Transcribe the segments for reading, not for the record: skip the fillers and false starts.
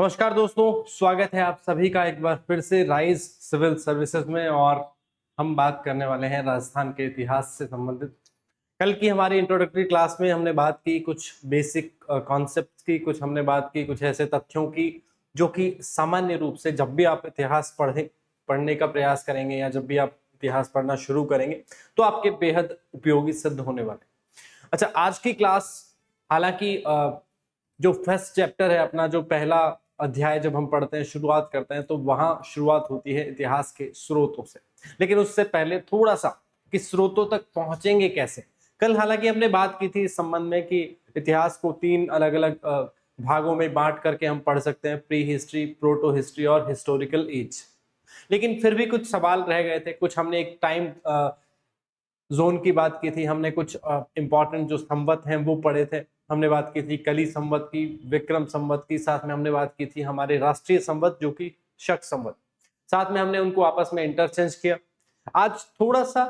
नमस्कार दोस्तों, स्वागत है आप सभी का एक बार फिर से राइज सिविल सर्विसेज में। और हम बात करने वाले हैं राजस्थान के इतिहास से संबंधित। कल की हमारी इंट्रोडक्टरी क्लास में हमने बात की कुछ बेसिक कॉन्सेप्ट्स की, कुछ हमने बात की कुछ ऐसे तथ्यों की जो कि सामान्य रूप से जब भी आप इतिहास पढ़ने का प्रयास करेंगे या जब भी आप इतिहास पढ़ना शुरू करेंगे तो आपके बेहद उपयोगी सिद्ध होने वाले। अच्छा, आज की क्लास हालांकि जो फर्स्ट चैप्टर है अपना, जो पहला अध्याय जब हम पढ़ते हैं, शुरुआत करते हैं, तो वहां शुरुआत होती है इतिहास के स्रोतों से। लेकिन उससे पहले थोड़ा सा कि स्रोतों तक पहुंचेंगे कैसे। कल हालांकि हमने बात की थी इस संबंध में कि इतिहास को तीन अलग अलग भागों में बांट करके हम पढ़ सकते हैं, प्री हिस्ट्री, प्रोटो हिस्ट्री और हिस्टोरिकल एज। लेकिन फिर भी कुछ सवाल रह गए थे। कुछ हमने एक टाइम जोन की बात की थी, हमने कुछ इंपॉर्टेंट जो संवत हैं वो पढ़े थे। हमने बात की थी कली संवत की, विक्रम संवत की, साथ में हमने बात की थी हमारे राष्ट्रीय संवत जो कि शक संवत। साथ में हमने उनको आपस में इंटरचेंज किया। आज थोड़ा सा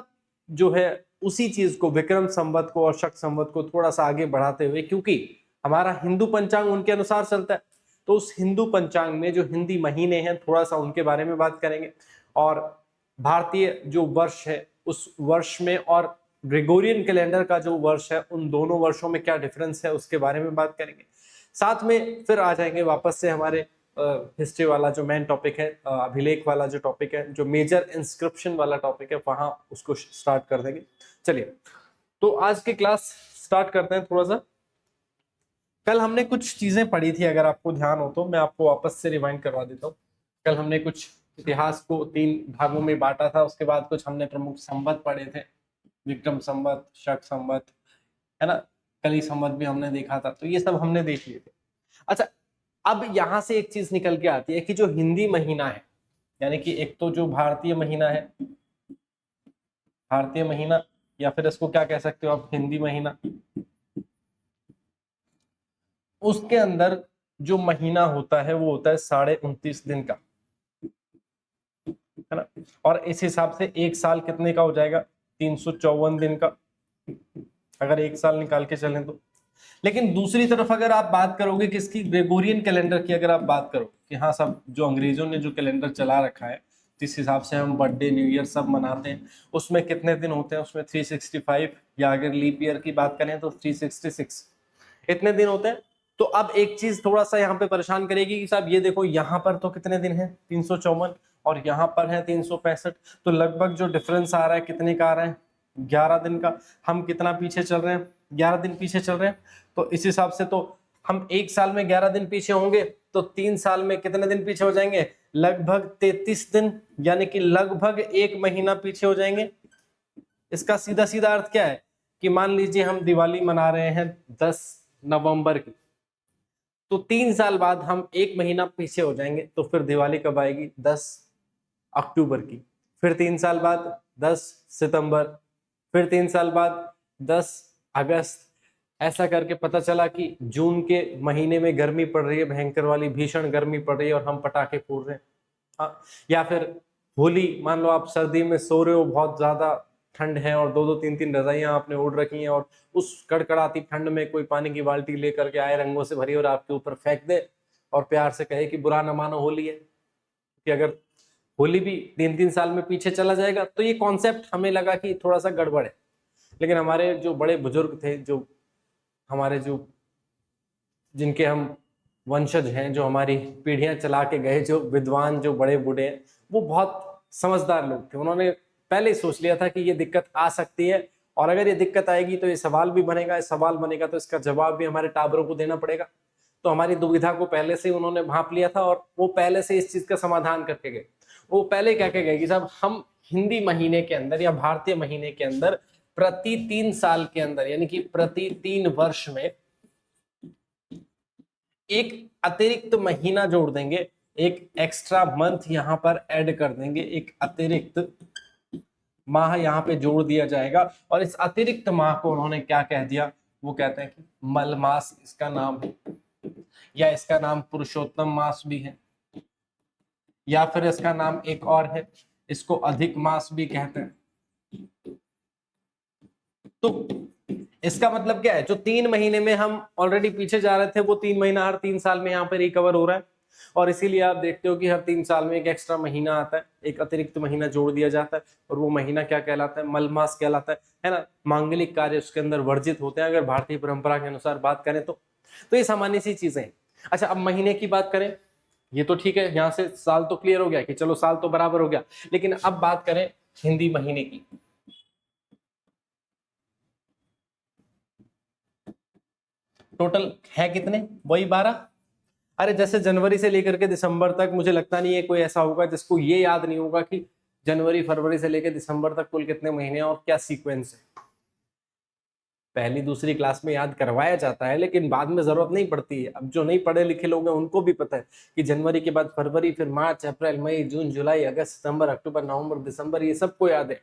जो है उसी चीज को, विक्रम संवत को और शक संवत को थोड़ा सा आगे बढ़ाते हुए, क्योंकि हमारा हिंदू पंचांग उनके अनुसार चलता है, तो उस हिंदू पंचांग में जो हिंदी महीने हैं थोड़ा सा उनके बारे में बात करेंगे। और भारतीय जो वर्ष है उस वर्ष में और ग्रेगोरियन कैलेंडर का जो वर्ष है, उन दोनों वर्षों में क्या डिफरेंस है उसके बारे में बात करेंगे। साथ में फिर आ जाएंगे वापस से हमारे हिस्ट्री वाला जो मेन टॉपिक है, अभिलेख वाला जो टॉपिक है, जो मेजर इंस्क्रिप्शन वाला टॉपिक है, वहां उसको स्टार्ट कर देंगे। चलिए, तो आज की क्लास स्टार्ट करते हैं। थोड़ा सा कल हमने कुछ चीजें पढ़ी थी, अगर आपको ध्यान हो तो मैं आपको वापस से रिवाइंड करवा देता हूँ। कल हमने कुछ इतिहास को तीन भागों में बांटा था, उसके बाद कुछ हमने प्रमुख संवत पढ़े थे, विक्रम संवत, शक संवत, है ना, कली संवत भी हमने देखा था, तो ये सब हमने देख लिए थे। अच्छा, अब यहां से एक चीज निकल के आती है कि जो हिंदी महीना है, यानी कि एक तो जो भारतीय महीना है, भारतीय महीना या फिर इसको क्या कह सकते हो आप, हिंदी महीना, उसके अंदर जो महीना होता है वो होता है 29.5 दिन का, है ना। और इस हिसाब से एक साल कितने का हो जाएगा, 354 दिन का, अगर एक साल निकाल के चलें तो। लेकिन दूसरी तरफ अगर आप बात करोगे किसकी, ग्रेगोरियन कैलेंडर की, अगर आप बात करो कि हाँ सब जो अंग्रेजों ने जो कैलेंडर चला रखा है, जिस हिसाब से हम बर्थडे, न्यू ईयर सब मनाते हैं, उसमें कितने दिन होते हैं, उसमें 365, या अगर लीप ईयर की बात करें तो 366, इतने दिन होते हैं। तो अब एक चीज थोड़ा सा यहाँ पे परेशान करेगी कि साहब ये देखो, यहाँ पर तो कितने दिन है, 354, और यहाँ पर है 365, तो लगभग जो डिफरेंस आ रहा है कितने का आ रहा है, 11 दिन का। हम कितना पीछे चल रहे हैं, 11 दिन पीछे चल रहे हैं। तो इस हिसाब से तो हम एक साल में 11 दिन पीछे होंगे, तो 3 साल में कितने दिन पीछे हो जाएंगे, लगभग 33 दिन, यानी कि लगभग एक महीना पीछे हो जाएंगे। इसका सीधा सीधा अर्थ क्या है कि मान लीजिए हम दिवाली मना रहे हैं 10 नवंबर की, तो 3 साल बाद हम एक महीना पीछे हो जाएंगे, तो फिर दिवाली कब आएगी, 10 अक्टूबर की। फिर 3 साल बाद 10 सितंबर, फिर 3 साल बाद 10 अगस्त। ऐसा करके पता चला कि जून के महीने में गर्मी पड़ रही है, भयंकर वाली भीषण गर्मी पड़ रही है, और हम पटाखे फोड़ रहे हैं। हाँ, या फिर होली, मान लो आप सर्दी में सो रहे हो, बहुत ज्यादा ठंड है और दो दो तीन तीन रजाइयां आपने ओढ़ रखी हैं, और उस कड़कड़ाती ठंड में कोई पानी की बाल्टी लेकर के आए रंगों से भरी और आपके ऊपर फेंक दे और प्यार से कहे कि बुरा न मानो, होली है। कि अगर होली भी 3-3 साल में पीछे चला जाएगा, तो ये कॉन्सेप्ट हमें लगा कि थोड़ा सा गड़बड़ है। लेकिन हमारे जो बड़े बुजुर्ग थे, जो हमारे जो जिनके हम वंशज हैं, जो हमारी पीढ़ियां चला के गए, जो विद्वान, जो बड़े बूढ़े हैं, वो बहुत समझदार लोग थे। उन्होंने पहले ही सोच लिया था कि ये दिक्कत आ सकती है, और अगर ये दिक्कत आएगी तो ये सवाल भी बनेगा, ये सवाल बनेगा तो इसका जवाब भी हमारे टाबरों को देना पड़ेगा। तो हमारी दुविधा को पहले से उन्होंने भांप लिया था, और वो पहले से इस चीज का समाधान करके गए। वो पहले कह के गए कि साहब हम हिंदी महीने के अंदर या भारतीय महीने के अंदर प्रति 3 साल के अंदर, यानी कि प्रति 3 वर्ष में एक अतिरिक्त महीना जोड़ देंगे, एक एक्स्ट्रा मंथ यहां पर ऐड कर देंगे, एक अतिरिक्त माह यहां पे जोड़ दिया जाएगा। और इस अतिरिक्त माह को उन्होंने क्या कह दिया, वो कहते हैं कि मलमास इसका नाम है, या इसका नाम पुरुषोत्तम मास भी है, या फिर इसका नाम एक और है, इसको अधिक मास भी कहते हैं। तो इसका मतलब क्या है, जो 3 महीने में हम ऑलरेडी पीछे जा रहे थे, वो 3 महीना हर 3 साल में यहाँ पे रिकवर हो रहा है। और इसीलिए आप देखते हो कि हर 3 साल में एक एक्स्ट्रा महीना आता है, एक अतिरिक्त महीना जोड़ दिया जाता है, और वो महीना क्या कहलाता है? मलमास कहलाता है ना। मांगलिक कार्य उसके अंदर वर्जित होते हैं अगर भारतीय परंपरा के अनुसार बात करें तो ये सामान्य सी चीजें हैं। अच्छा, अब महीने की बात करें, ये तो ठीक है, यहां से साल तो क्लियर हो गया कि चलो साल तो बराबर हो गया, लेकिन अब बात करें हिंदी महीने की। टोटल है कितने? वही 12। अरे जैसे जनवरी से लेकर के दिसंबर तक, मुझे लगता नहीं है कोई ऐसा होगा जिसको ये याद नहीं होगा कि जनवरी फरवरी से लेकर दिसंबर तक कुल कितने महीने हैं और क्या सीक्वेंस है। पहली दूसरी क्लास में याद करवाया जाता है, लेकिन बाद में जरूरत नहीं पड़ती है। अब जो नहीं पढ़े लिखे लोग हैं उनको भी पता है कि जनवरी के बाद फरवरी, फिर मार्च, अप्रैल, मई, जून, जुलाई, अगस्त, सितंबर, अक्टूबर, नवंबर, दिसंबर, ये सबको याद है।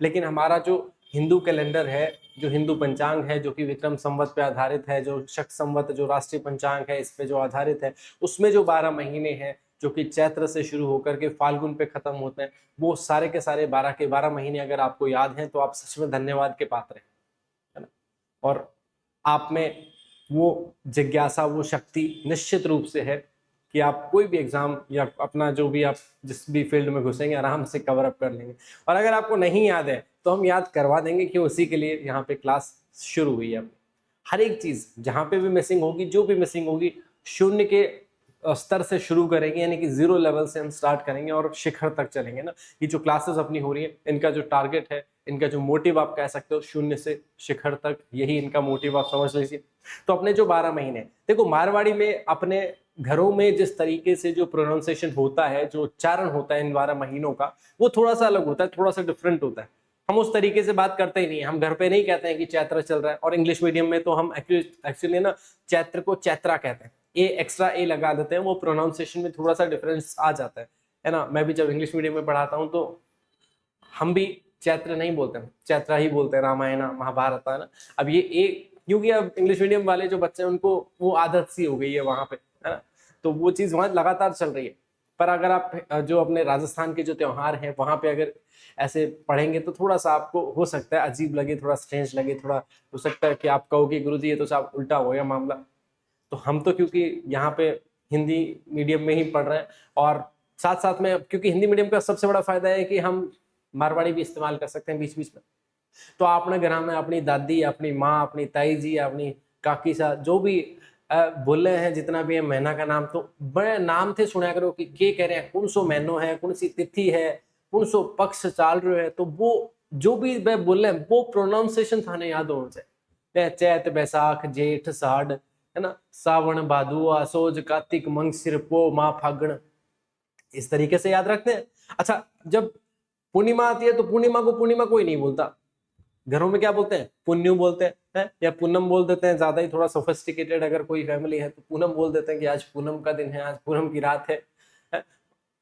लेकिन हमारा जो हिंदू कैलेंडर है, जो हिंदू पंचांग है, जो कि विक्रम संवत पे आधारित है, जो शक संवत जो राष्ट्रीय पंचांग है इस पे जो आधारित है, उसमें जो 12 महीने हैं जो कि चैत्र से शुरू होकर के फाल्गुन पे खत्म होते हैं, वो सारे के सारे 12 के 12 महीने अगर आपको याद हैं तो आप सच में धन्यवाद के पात्र हैं, है ना। और आप में वो जिज्ञासा, वो शक्ति निश्चित रूप से है कि आप कोई भी एग्जाम या अपना जो भी आप जिस भी फील्ड में घुसेंगे आराम से कवर अप कर लेंगे। और अगर आपको नहीं याद है तो हम याद करवा देंगे कि उसी के लिए यहाँ पे क्लास शुरू हुई है। हर एक चीज जहां पे भी मिसिंग होगी, जो भी मिसिंग होगी, शून्य के स्तर से शुरू करेंगे, यानी कि 0 लेवल से हम स्टार्ट करेंगे और शिखर तक चलेंगे ना। ये जो क्लासेस अपनी हो रही है, इनका जो टारगेट है, इनका जो मोटिव आप कह सकते हो, शून्य से शिखर तक, यही इनका मोटिव आप समझ लीजिए। तो अपने जो 12 महीने देखो, मारवाड़ी में अपने घरों में जिस तरीके से जो प्रोनाउंसिएशन होता है, जो उच्चारण होता है इन 12 महीनों का, वो थोड़ा सा अलग होता है, थोड़ा सा डिफरेंट होता है। हम उस तरीके से बात करते ही नहीं है। हम घर पे नहीं कहते हैं कि चैत्र चल रहा है, और इंग्लिश मीडियम में तो हम एक्चुअली ना चैत्र को चैत्रा कहते हैं, ए एक्स्ट्रा ए लगा देते हैं, वो प्रोनाउंसिएशन में थोड़ा सा डिफरेंस आ जाता है ना। मैं भी जब इंग्लिश मीडियम में पढ़ाता हूँ तो हम भी चैत्र नहीं बोलते हैं, चैत्रा ही बोलते हैं, रामायण महाभारत है ना। अब ये एक, क्योंकि अब इंग्लिश मीडियम वाले जो बच्चे हैं उनको वो आदत सी हो गई है वहां पे, है ना, तो वो चीज वहां लगातार चल रही है। पर अगर आप जो अपने राजस्थान के जो त्योहार हैं वहां पे अगर ऐसे पढ़ेंगे तो थोड़ा सा आपको हो सकता है अजीब लगे, थोड़ा स्ट्रेंज लगे, थोड़ा हो सकता है कि आप कहो कि गुरुजी ये तो साहब उल्टा हो गया मामला। तो हम तो क्योंकि यहाँ पे हिंदी मीडियम में ही पढ़ रहे हैं, और साथ साथ में क्योंकि हिंदी मीडियम का सबसे बड़ा फायदा है कि हम मारवाड़ी भी इस्तेमाल कर सकते हैं बीच बीच में। तो आपने घर में अपनी दादी, अपनी माँ, अपनी ताई जी, अपनी काकी सा जो भी बोले हैं, जितना भी है महीना का नाम, तो बड़े नाम थे सुना करो कि के कह रहे हैं, कौन सो महीनो है, कौन सी तिथि है, कौन सो पक्ष चाल रहे है। तो वो जो भी वह बोले वो प्रोनाउंसिएशन थाने याद होना चाहिए। चैत, बैसाख, जेठ, साढ़, है ना, सावन, भादु, आसोज, कार्तिक, मंगसिर, पो, माह, फागण, इस तरीके से याद रखते हैं। अच्छा, जब पूर्णिमा आती है तो पूर्णिमा को पूर्णिमा कोई नहीं बोलता, घरों में क्या बोलते हैं? पुण्यु बोलते हैं, या पूनम बोल देते हैं। ज्यादा ही थोड़ा सोफिस्टिकेटेड अगर कोई फैमिली है तो पूनम बोल देते हैं कि आज पूनम का दिन है, आज पूनम की रात है।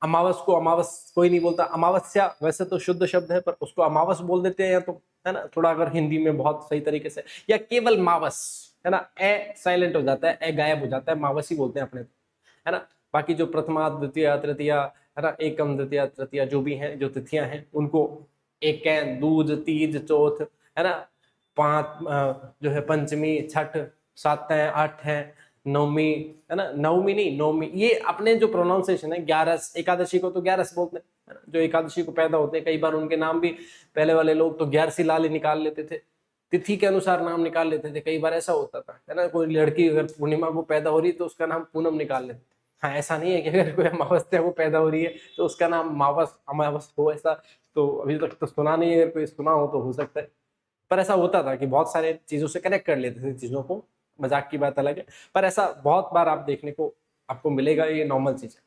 अमावस को अमावस कोई नहीं बोलता, अमावस्या वैसे तो शुद्ध शब्द है पर उसको अमावस बोल देते हैं, या तो है ना, थोड़ा अगर हिंदी में बहुत सही तरीके से, या केवल मावस, है ना, ए साइलेंट हो जाता है, ए गायब हो जाता है, मावस ही बोलते हैं अपने, है ना। बाकी जो प्रथमा, द्वितीय, तृतीया, है ना, एकम, द्वितीय, तृतीया, जो भी हैं, जो तिथियां हैं उनको एक, दूज, तीज, चौथ, है ना, पांच जो है पंचमी, छठ, सात है, आठ है, नवमी, है ना, नवमी नहीं नवमी, ये अपने जो प्रोनाउंसिएशन है। ग्यारस, एकादशी को तो ग्यारस बोलते हैं, है ना, जो एकादशी को पैदा होते हैं, कई बार उनके नाम भी पहले वाले लोग तो ग्यारसी लाल निकाल लेते थे, तिथि के अनुसार नाम निकाल लेते थे। कई बार ऐसा होता था, है ना, कोई लड़की अगर पूर्णिमा को पैदा हो रही तो उसका नाम पूनम निकाल लेते। हाँ, ऐसा नहीं है कि अगर कोई अमावस्या को पैदा हो रही है तो उसका नाम मावस अमावस हो, ऐसा तो अभी तक तो सुना नहीं है। अगर कोई सुना हो तो हो सकता है, पर ऐसा होता था कि बहुत सारे चीजों से कनेक्ट कर लेते थे चीजों को। मजाक की बात अलग है, पर ऐसा बहुत बार आप देखने को आपको मिलेगा, ये नॉर्मल चीज है।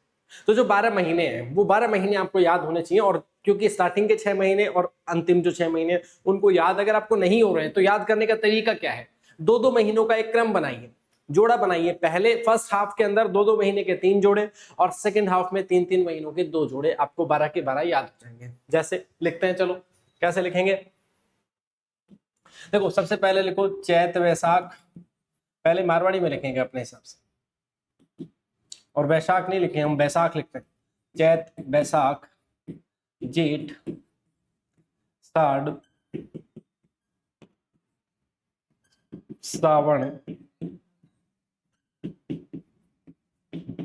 तो जो 12 महीने हैं वो 12 महीने आपको याद होने चाहिए। और क्योंकि स्टार्टिंग के 6 महीने और अंतिम जो 6 महीने उनको याद अगर आपको नहीं हो रहे हैं तो याद करने का तरीका क्या है? 2-2 महीनों का एक क्रम बनाइए, जोड़ा बनाइए। पहले फर्स्ट हाफ के अंदर 2-2 महीने के 3 जोड़े, और सेकंड हाफ में 3-3 महीनों के 2 जोड़े, आपको 12 के 12 याद हो जाएंगे। जैसे लिखते हैं, चलो कैसे लिखेंगे? देखो, सबसे पहले लिखो चैत वैशाख, पहले मारवाड़ी में लिखेंगे अपने हिसाब से, और वैशाख नहीं लिखेंगे, हम वैशाख लिखते हैं। चैत, वैशाख, जेठ, साढ़, श्रावण,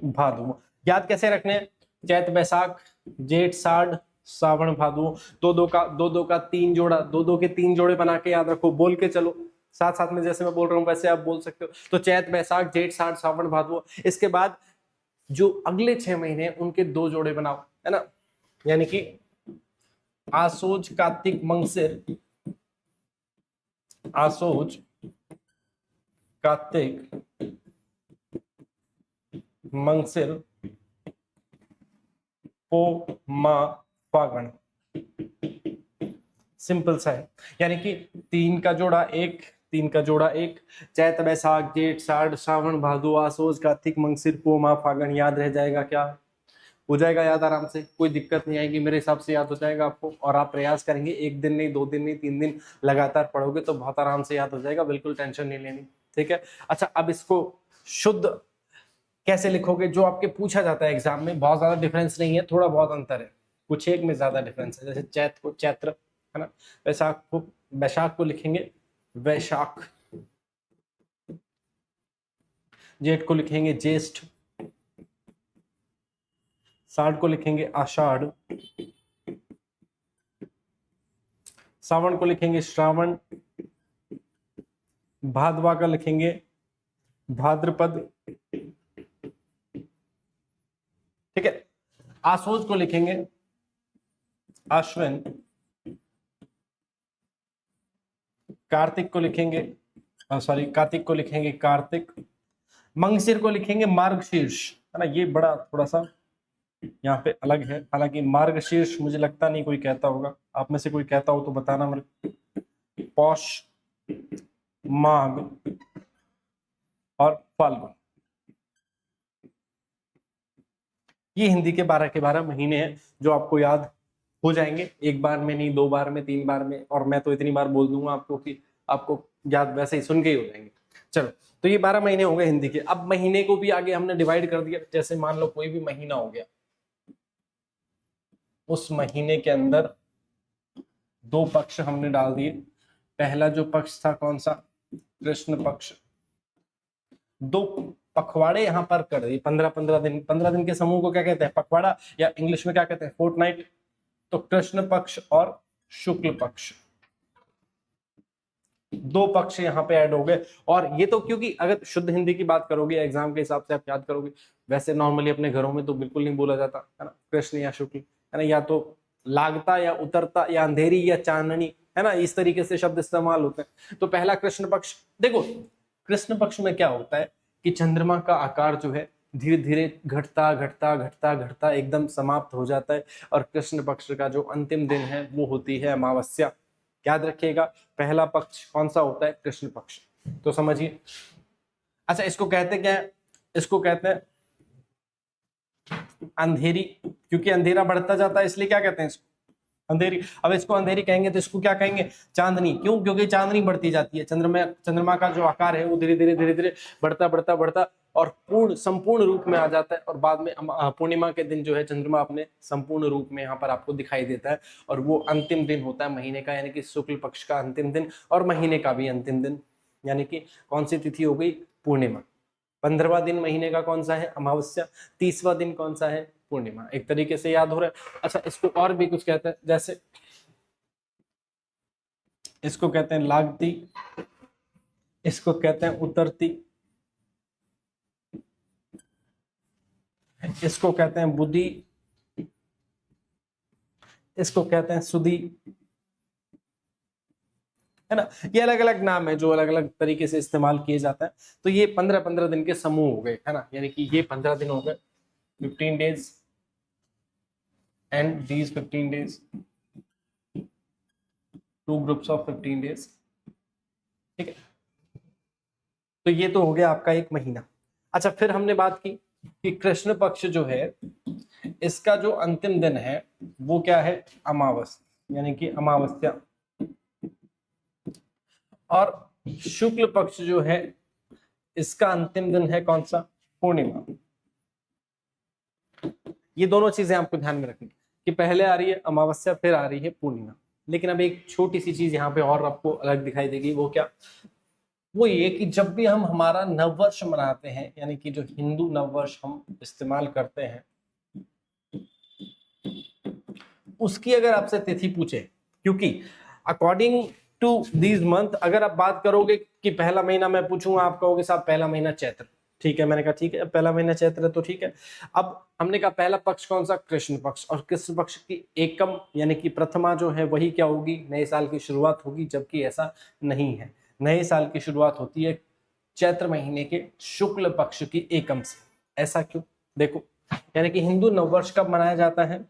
भादो। याद कैसे रखने हैं? चैत बैसाख जेठ साढ़ सावन भादो, दो का तीन जोड़ा, दो के तीन जोड़े बना के याद रखो, बोल के चलो साथ साथ में, जैसे मैं बोल रहा हूं वैसे आप बोल सकते हो। तो चैत बैसाख जेठ साढ़ सावन भादो। इसके बाद जो अगले 6 महीने हैं उनके दो जोड़े बनाओ, है ना, यानी कि आसोज कार्तिक मंगसिर, आसोज कार्तिक मंगसिर पो मा फागण। सिंपल सा है, यानी कि तीन का जोड़ा एक, चैत बैसाख जेठ साढ़ सावन भादो आसोज कार्तिक मंगसिर पो मा फागण। याद रह जाएगा क्या? हो जाएगा याद आराम से, कोई दिक्कत नहीं आएगी, मेरे हिसाब से याद हो जाएगा आपको। और आप प्रयास करेंगे, एक दिन नहीं, 2 दिन नहीं, 3 दिन लगातार पढ़ोगे तो बहुत आराम से याद हो जाएगा, बिल्कुल टेंशन नहीं लेनी, ठीक है। अच्छा, अब इसको शुद्ध कैसे लिखोगे, जो आपके पूछा जाता है एग्जाम में, बहुत ज्यादा डिफरेंस नहीं है, थोड़ा बहुत अंतर है, कुछ एक में ज्यादा डिफरेंस है। जैसे चैत को चैत्र, है ना, वैशाख को लिखेंगे वैशाख, जेठ को लिखेंगे ज्येष्ठ, साढ़ को लिखेंगे आषाढ़, सावन को लिखेंगे श्रावण, भादवा का लिखेंगे भाद्रपद, ठीक है। आसोज को लिखेंगे आश्विन, कार्तिक को लिखेंगे कार्तिक को लिखेंगे कार्तिक, मंगसिर को लिखेंगे मार्गशीर्ष, है ना। ये बड़ा थोड़ा सा यहाँ पे अलग है, हालांकि मार्गशीर्ष मुझे लगता नहीं कोई कहता होगा, आप में से कोई कहता हो तो बताना मेरे। पौष, माघ और फाल्गुन, ये हिंदी के 12 के 12 महीने हैं जो आपको याद हो जाएंगे, एक बार में नहीं, 2 बार में, 3 बार में, और मैं तो इतनी बार बोल दूंगा आपको कि आपको याद वैसे ही सुन के ही हो जाएंगे। चलो, तो ये 12 महीने हो गए हिंदी के। अब महीने को भी आगे हमने डिवाइड कर दिया, जैसे मान लो कोई भी महीना हो गया, उस महीने के अंदर 2 पक्ष हमने डाल दिए। पहला जो पक्ष था कौन सा? कृष्ण पक्ष। 2 पखवाड़े यहां पर कर दिए, 15-15 दिन, 15 दिन के समूह को क्या कहते हैं? पखवाड़ा, या इंग्लिश में क्या कहते हैं? फोर्टनाइट। तो कृष्ण पक्ष और शुक्ल पक्ष, 2 पक्ष यहाँ पे ऐड हो गए। और ये तो क्योंकि अगर शुद्ध हिंदी की बात करोगे, एग्जाम के हिसाब से आप याद करोगे, वैसे नॉर्मली अपने घरों में तो बिल्कुल नहीं बोला जाता, है ना, कृष्ण या शुक्ल, है ना, या तो लागता या उतरता या अंधेरी या चांदनी, है ना, इस तरीके से शब्द इस्तेमाल होते हैं। तो पहला कृष्ण पक्ष, देखो कृष्ण पक्ष में क्या होता है कि चंद्रमा का आकार जो है धीरे धीरे घटता घटता घटता घटता एकदम समाप्त हो जाता है, और कृष्ण पक्ष का जो अंतिम दिन है वो होती है अमावस्या। याद रखिएगा, पहला पक्ष कौन सा होता है? कृष्ण पक्ष। तो समझिए। अच्छा, इसको कहते क्या है? इसको कहते हैं अंधेरी, क्योंकि अंधेरा बढ़ता जाता है इसलिए क्या कहते हैं इसको? अंधेरी। अब इसको अंधेरी कहेंगे तो इसको क्या कहेंगे? चांदनी। क्यों? क्योंकि चांदनी बढ़ती जाती है, चंद्रमा का जो आकार है वो धीरे धीरे बढ़ता बढ़ता बढ़ता और संपूर्ण रूप में आ जाता है, और बाद में पूर्णिमा के दिन जो है चंद्रमा अपने संपूर्ण रूप में यहाँ पर आपको दिखाई देता है, और वो अंतिम दिन होता है महीने का, यानी कि शुक्ल पक्ष का अंतिम दिन, और महीने का भी अंतिम दिन, यानी कि कौन सी तिथि हो गई? पूर्णिमा। 15वां दिन महीने का कौन सा है? अमावस्या। 30वां दिन कौन सा है? पूर्णिमा। एक तरीके से याद हो रहा है। अच्छा, इसको और भी कुछ कहते हैं, जैसे इसको कहते हैं लागती, इसको कहते हैं उतरती, इसको कहते हैं बुद्धि, इसको कहते हैं सुदी, है ना। ये अलग अलग नाम है जो अलग अलग तरीके से इस्तेमाल किए जाता है। तो ये 15-15 दिन के समूह हो गए, है ना, यानी कि ये 15 दिन हो गए, 15 days and these 15 days, 2 groups of 15 days, ठीक है। तो ये तो हो गया आपका एक महीना। अच्छा, फिर हमने बात की कि कृष्ण पक्ष जो है इसका जो अंतिम दिन है वो क्या है? अमावस्या, यानी कि अमावस्या। और शुक्ल पक्ष जो है इसका अंतिम दिन है कौन सा? पूर्णिमा। ये दोनों चीजें आपको ध्यान में रखनी कि पहले आ रही है अमावस्या, फिर आ रही है पूर्णिमा। लेकिन अब एक छोटी सी चीज यहाँ पे और आपको अलग दिखाई देगी, वो क्या? वो ये कि जब भी हम हमारा नववर्ष मनाते हैं, यानी कि जो हिंदू नववर्ष हम इस्तेमाल करते हैं, उसकी अगर आपसे तिथि पूछे, क्योंकि अकॉर्डिंग टू दीज मंथ अगर आप बात करोगे कि पहला महीना मैं पूछूंगा, आप कहोगे साहब पहला महीना चैत्र, ठीक है, मैंने कहा ठीक है पहला महीना चैत्र है तो ठीक है। अब हमने कहा पहला पक्ष कौन सा, कृष्ण पक्ष, और कृष्ण पक्ष की एकम यानी कि प्रथमा जो है वही क्या होगी, नए साल की शुरुआत होगी, जबकि ऐसा नहीं है। नए साल की शुरुआत होती है चैत्र महीने के शुक्ल पक्ष की एकम से। ऐसा क्यों, देखो, यानी कि हिंदू नववर्ष कब मनाया जाता है,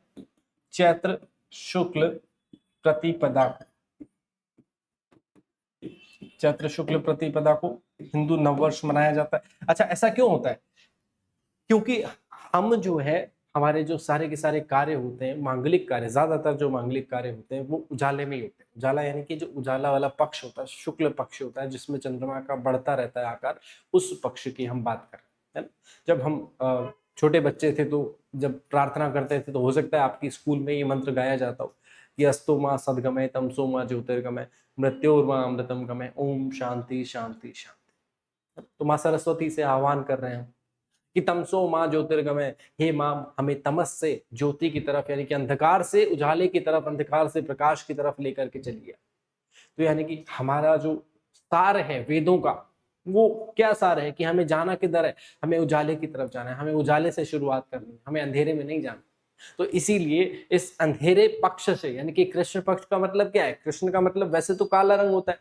चैत्र शुक्ल प्रतिपदा को, चैत्र शुक्ल प्रतिपदा को हिंदू नववर्ष मनाया जाता है। अच्छा, ऐसा क्यों होता है, क्योंकि हम जो है हमारे जो सारे के सारे कार्य होते हैं, मांगलिक कार्य, ज्यादातर जो मांगलिक कार्य होते हैं वो उजाले में ही होते हैं। उजाला यानी कि जो उजाला वाला पक्ष होता है, शुक्ल पक्ष होता है, जिसमें चंद्रमा का बढ़ता रहता है आकार, उस पक्ष की हम बात कर रहे हैं, है ना। जब हम छोटे बच्चे थे तो जब प्रार्थना करते थे तो हो सकता है आपकी स्कूल में ये मंत्र गाया जाता हो कि अस्तो माँ सदगमय तमसो माँ ज्योतिर्गमय मृत्योर्मा अमृतम गमय ओम शांति शांति शांति। तो माँ सरस्वती से आह्वान कर रहे हैं कि तमसो माँ ज्योतिर्गमय, हे माँ हमें तमस से ज्योति की तरफ यानी कि अंधकार से उजाले की तरफ, अंधकार से प्रकाश की तरफ लेकर के चलिए। तो यानी कि हमारा जो सार है वेदों का, वो क्या सार है कि हमें जाना किधर है, हमें उजाले की तरफ जाना है, हमें उजाले से शुरुआत करनी है, हमें अंधेरे में नहीं जाना। तो इसीलिए इस अंधेरे पक्ष से, यानी कि कृष्ण पक्ष का मतलब क्या है, कृष्ण का मतलब वैसे तो काला रंग होता है।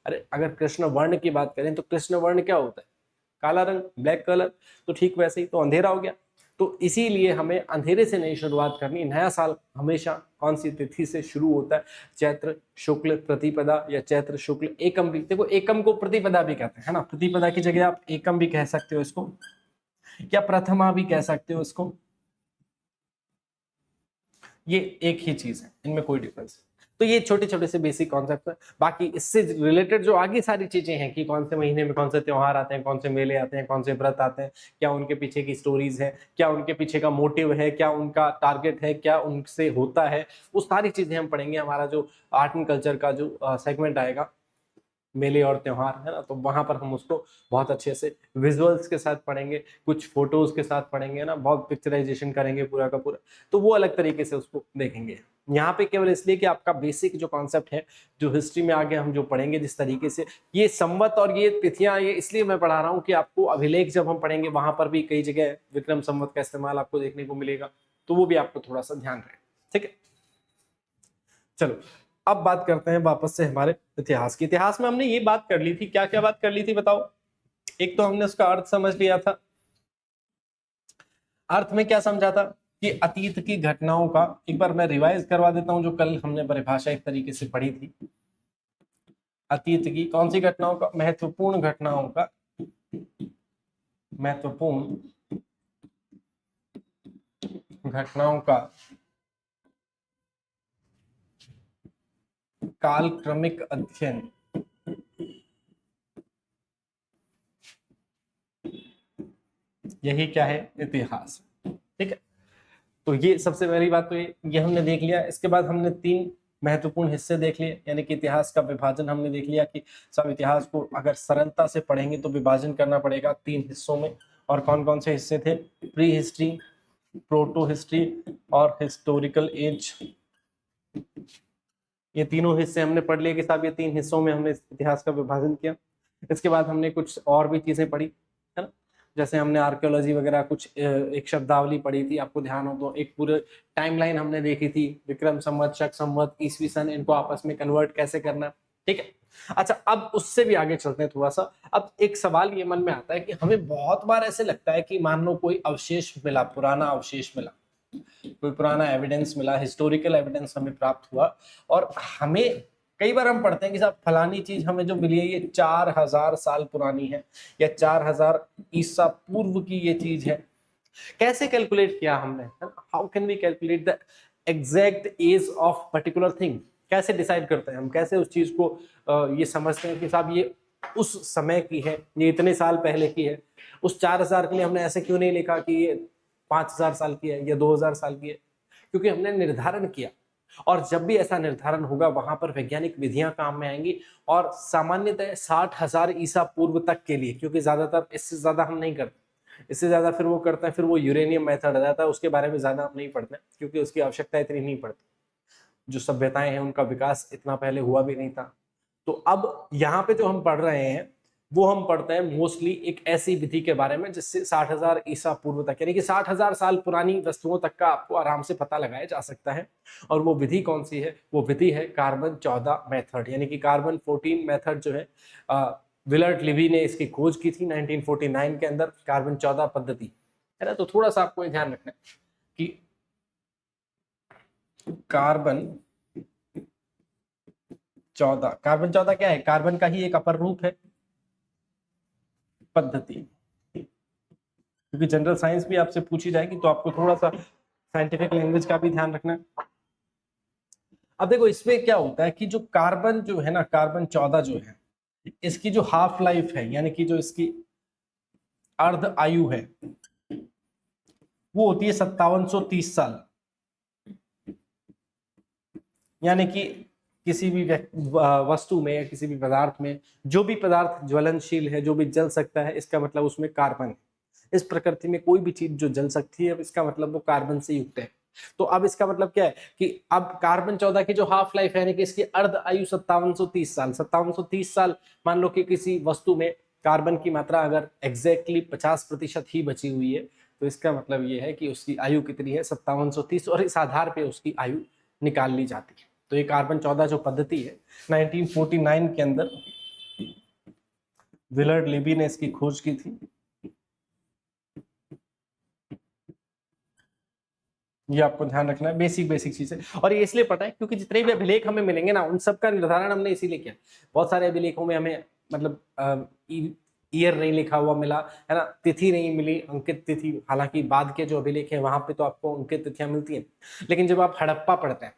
अरे अगर कृष्ण वर्ण की बात करें तो कृष्ण वर्ण क्या होता है, काला रंग, ब्लैक कलर। तो ठीक वैसे ही तो अंधेरा हो गया। तो इसीलिए हमें अंधेरे से नहीं शुरुआत करनी। नया साल हमेशा कौन सी तिथि से शुरू होता है, चैत्र शुक्ल प्रतिपदा या चैत्र शुक्ल एकम भी। देखो एकम को प्रतिपदा भी कहते हैं, है ना, प्रतिपदा की जगह आप एकम भी कह सकते हो इसको, या प्रथमा भी कह सकते हो इसको, ये एक ही चीज है, इनमें कोई डिफरेंस है। तो ये छोटे छोटे से बेसिक कॉन्सेप्ट है। बाकी इससे रिलेटेड जो आगे सारी चीजें हैं कि कौन से महीने में कौन से त्योहार आते हैं, कौन से मेले आते हैं, कौन से व्रत आते हैं, क्या उनके पीछे की स्टोरीज है, क्या उनके पीछे का मोटिव है, क्या उनका टारगेट है, क्या उनसे होता है, वो सारी चीजें हम पढ़ेंगे। हमारा जो आर्ट एंड कल्चर का जो सेगमेंट आएगा, मेले और त्योहार, है ना, तो वहां पर हम उसको बहुत अच्छे से विजुअल्स के साथ पढ़ेंगे, कुछ फोटोज के साथ पढ़ेंगे ना, बहुत पिक्चराइजेशन करेंगे पूरा का पूरा। तो वो अलग तरीके से उसको देखेंगे। यहाँ पे केवल इसलिए कि आपका बेसिक जो कॉन्सेप्ट है, जो हिस्ट्री में आगे हम जो पढ़ेंगे जिस तरीके से, ये संवत और ये तिथियां, ये इसलिए मैं पढ़ा रहा हूँ कि आपको अभिलेख जब हम पढ़ेंगे वहां पर भी कई जगह विक्रम संवत का इस्तेमाल आपको देखने को मिलेगा, तो वो भी आपको थोड़ा सा ध्यान रहे। ठीक है, चलो अब बात करते हैं वापस से हमारे इतिहास की। इतिहास में हमने ये बात कर ली थी, क्या क्या बात कर ली थी बताओ। एक तो हमने उसका अर्थ समझ लिया था। अर्थ में क्या समझा था कि अतीत की घटनाओं का, एक बार मैं रिवाइज करवा देता हूं जो कल हमने परिभाषा एक तरीके से पढ़ी थी। अतीत की कौन सी घटनाओं का, महत्वपूर्ण घटनाओं का, महत्वपूर्ण घटनाओं का कालक्रमिक अध्ययन, यही क्या है, इतिहास। ठीक है, तो ये सबसे पहली बात तो ये हमने देख लिया। इसके बाद हमने 3 महत्वपूर्ण हिस्से देख लिए, यानी कि इतिहास का विभाजन हमने देख लिया कि सब इतिहास को अगर सरलता से पढ़ेंगे तो विभाजन करना पड़ेगा 3 हिस्सों में। और कौन कौन से हिस्से थे, प्री हिस्ट्री, प्रोटो हिस्ट्री और हिस्टोरिकल एज। ये तीनों हिस्से हमने पढ़ लिए कि साहब ये 3 हिस्सों में हमने इतिहास का विभाजन किया। इसके बाद हमने कुछ और भी चीजें पढ़ी, है ना, जैसे हमने आर्कियोलॉजी वगैरह कुछ एक शब्दावली पढ़ी थी, आपको ध्यान हो तो। एक पूरे टाइमलाइन हमने देखी थी, विक्रम संवत, शक संवत, ईसवी सन, इनको आपस में कन्वर्ट कैसे करना। ठीक है, अच्छा अब उससे भी आगे चलते हैं थोड़ा सा। अब एक सवाल ये मन में आता है कि हमें बहुत बार ऐसे लगता है कि मान लो कोई अवशेष मिला, पुराना अवशेष मिला, कोई पुराना एविडेंस मिला, हिस्टोरिकल एविडेंस हमें प्राप्त हुआ, और हमें कई बार हम पढ़ते हैं कि साहब फलानी चीज हमें जो मिली है ये 4000 साल पुरानी है, या 4000 ईसा पूर्व की ये चीज है। कैसे कैलकुलेट किया हमने, how can we calculate the exact age of particular thing, कैसे डिसाइड करते हैं हम, कैसे उस चीज को ये समझते हैं कि साहब ये उस समय की है, ये इतने साल पहले की है। उस 4000 के लिए हमने ऐसे क्यों नहीं लिखा कि ये 5000 साल की है या 2000 साल की है, क्योंकि हमने निर्धारण किया और जब भी ऐसा निर्धारण होगा वहां पर वैज्ञानिक विधियां काम में आएंगी, और सामान्यतः 60,000 ईसा पूर्व तक के लिए, क्योंकि ज्यादातर इससे ज्यादा हम नहीं करते, इससे ज्यादा फिर वो करते हैं, फिर वो यूरेनियम मेथड आ जाता है, उसके बारे में ज्यादा हम नहीं पढ़ते क्योंकि उसकी आवश्यकता इतनी नहीं पड़ती, जो सभ्यताएं हैं उनका विकास इतना पहले हुआ भी नहीं था। तो अब यहाँ पे जो हम पढ़ रहे हैं वो हम पढ़ते हैं मोस्टली एक ऐसी विधि के बारे में जिससे 60,000 ईसा पूर्व तक, यानी कि 60,000 साल पुरानी वस्तुओं तक का आपको आराम से पता लगाया जा सकता है। और वो विधि कौन सी है? वो विधि है कार्बन 14 मेथड, यानी कि कार्बन 14 मेथड जो है विलर्ड लिवी ने इसकी खोज की थी 1949 के अंदर, कार्बन 14 पद्धति है ना। तो थोड़ा सा आपको ध्यान रखना है कि कार्बन 14 क्या है? कार्बन का ही एक अपर रूप है, पद्धति, क्योंकि जनरल साइंस भी आपसे पूछी जाएगी तो आपको थोड़ा सा साइंटिफिक लैंग्वेज का भी ध्यान रखना है। अब देखो इसमें क्या होता है कि जो कार्बन जो है ना, कार्बन 14 जो है, इसकी जो हाफ लाइफ है, यानी कि जो इसकी अर्ध आयु है, वो होती है 5730 साल। यानी कि किसी भी वस्तु में या किसी भी पदार्थ में, जो भी पदार्थ ज्वलनशील है, जो भी जल सकता है, इसका मतलब उसमें कार्बन है। इस प्रकृति में कोई भी चीज जो जल सकती है, इसका मतलब वो कार्बन से युक्त है। तो अब इसका मतलब क्या है कि अब कार्बन 14 की जो हाफ लाइफ है, यानी कि इसकी अर्ध आयु 5730 साल, 5730 साल मान लो कि किसी वस्तु में कार्बन की मात्रा अगर एग्जैक्टली 50% ही बची हुई है, तो इसका मतलब ये है कि उसकी आयु कितनी है? 5730, और इस आधार पे उसकी आयु निकाल ली जाती है। तो ये कार्बन 14 जो पद्धति है 1949 के अंदर विलर्ड लिबी ने इसकी खोज की थी। ये आपको ध्यान रखना है, बेसिक चीज है। और ये इसलिए पता है क्योंकि जितने भी अभिलेख हमें मिलेंगे ना, उन सब का निर्धारण हमने इसीलिए किया। बहुत सारे अभिलेखों में हमें मतलब ईयर नहीं लिखा हुआ मिला है ना, तिथि नहीं मिली, अंकित तिथि। हालांकि बाद के जो अभिलेख है वहां पे तो आपको अंकित तिथियां मिलती हैं, लेकिन जब आप हड़प्पा पढ़ते हैं,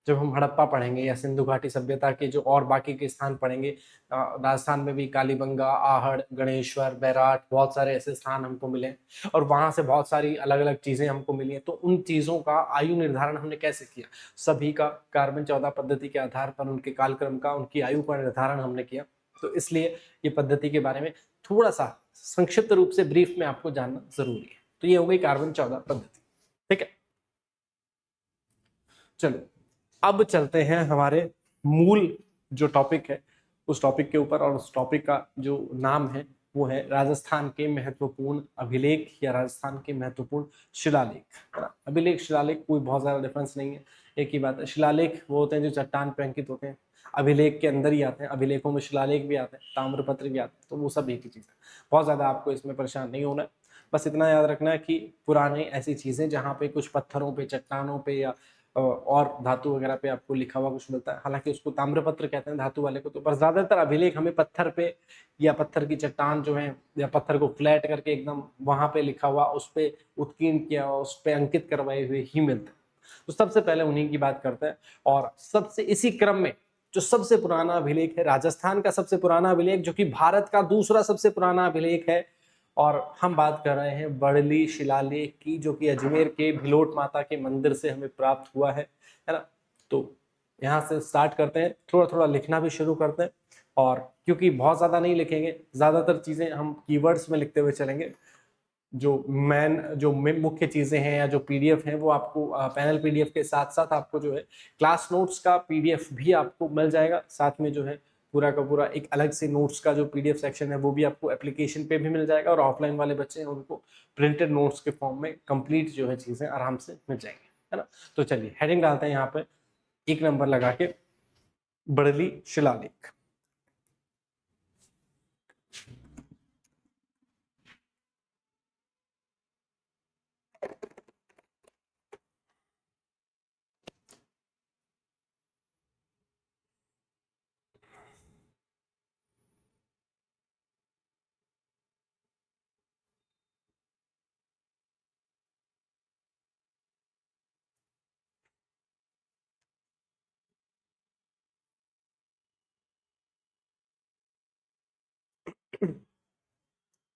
जब हम हड़प्पा पढ़ेंगे या सिंधु घाटी सभ्यता के जो और बाकी के स्थान पढ़ेंगे, राजस्थान में भी कालीबंगा, आहड़, गणेश्वर, बैराट, बहुत सारे ऐसे स्थान हमको मिले, और वहां से बहुत सारी अलग अलग चीजें हमको मिली हैं। तो उन चीजों का आयु निर्धारण हमने कैसे किया? सभी का कार्बन 14 पद्धति के आधार पर उनके कालक्रम का, उनकी आयु का निर्धारण हमने किया। तो इसलिए ये पद्धति के बारे में थोड़ा सा संक्षिप्त रूप से ब्रीफ में आपको जानना जरूरी है। तो ये हो गई कार्बन 14 पद्धति, ठीक है। चलो अब चलते हैं हमारे मूल जो टॉपिक है उस टॉपिक के ऊपर, और उस टॉपिक का जो नाम है वो है राजस्थान के महत्वपूर्ण अभिलेख या राजस्थान के महत्वपूर्ण शिलालेख, है ना। अभिलेख शिलालेख कोई बहुत ज्यादा डिफरेंस नहीं है, एक ही बात है। शिलालेख वो होते हैं जो चट्टान पे अंकित होते हैं, अभिलेख के अंदर ही आते हैं, अभिलेखों में शिलालेख भी आते हैं, ताम्रपत्र भी आते हैं, तो वो सब एक ही चीज है। बहुत ज्यादा आपको इसमें परेशान नहीं होना है, बस इतना याद रखना है कि पुराने ऐसी चीजें जहाँ पे कुछ पत्थरों पे, चट्टानों पे या और धातु वगैरह पे आपको लिखा हुआ कुछ मिलता है, हालांकि उसको ताम्रपत्र कहते हैं धातु वाले को। तो पर ज्यादातर अभिलेख हमें पत्थर पे या पत्थर की चट्टान जो है, या पत्थर को फ्लैट करके एकदम वहां पे लिखा हुआ, उस पे उत्कीर्ण किया हुआ, उस पे अंकित करवाए हुए ही मिलते हैं। तो सबसे पहले उन्हीं की बात करते हैं, और सबसे इसी क्रम में जो सबसे पुराना अभिलेख है, राजस्थान का सबसे पुराना अभिलेख, जो कि भारत का दूसरा सबसे पुराना अभिलेख है, और हम बात कर रहे हैं बड़ली शिलालेख की, जो कि अजमेर के भिलोट माता के मंदिर से हमें प्राप्त हुआ है ना। तो यहाँ से स्टार्ट करते हैं, थोड़ा थोड़ा लिखना भी शुरू करते हैं, और क्योंकि बहुत ज्यादा नहीं लिखेंगे, ज्यादातर चीजें हम कीवर्ड्स में लिखते हुए चलेंगे। जो मुख्य चीजें हैं या जो पीडीएफ है वो आपको पैनल पीडीएफ के साथ साथ आपको जो है क्लास नोट्स का पीडीएफ भी आपको मिल जाएगा। साथ में जो है पूरा का पूरा एक अलग से नोट्स का जो पीडीएफ सेक्शन है वो भी आपको एप्लीकेशन पे भी मिल जाएगा, और ऑफलाइन वाले बच्चे हैं उनको प्रिंटेड नोट्स के फॉर्म में कंप्लीट जो है चीजें आराम से मिल जाएंगी, है ना। तो चलिए हेडिंग डालते हैं यहाँ पे, एक नंबर लगा के, बड़ली शिलालेख।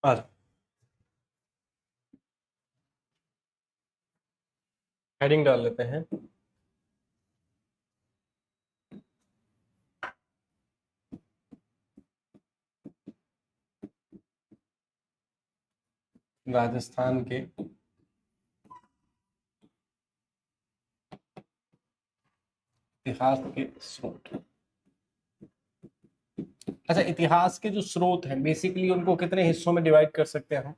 और हेडिंग डाल लेते हैं, राजस्थान के इतिहास के स्रोत। अच्छा, इतिहास के जो स्रोत हैं बेसिकली उनको कितने हिस्सों में डिवाइड कर सकते हैं हम?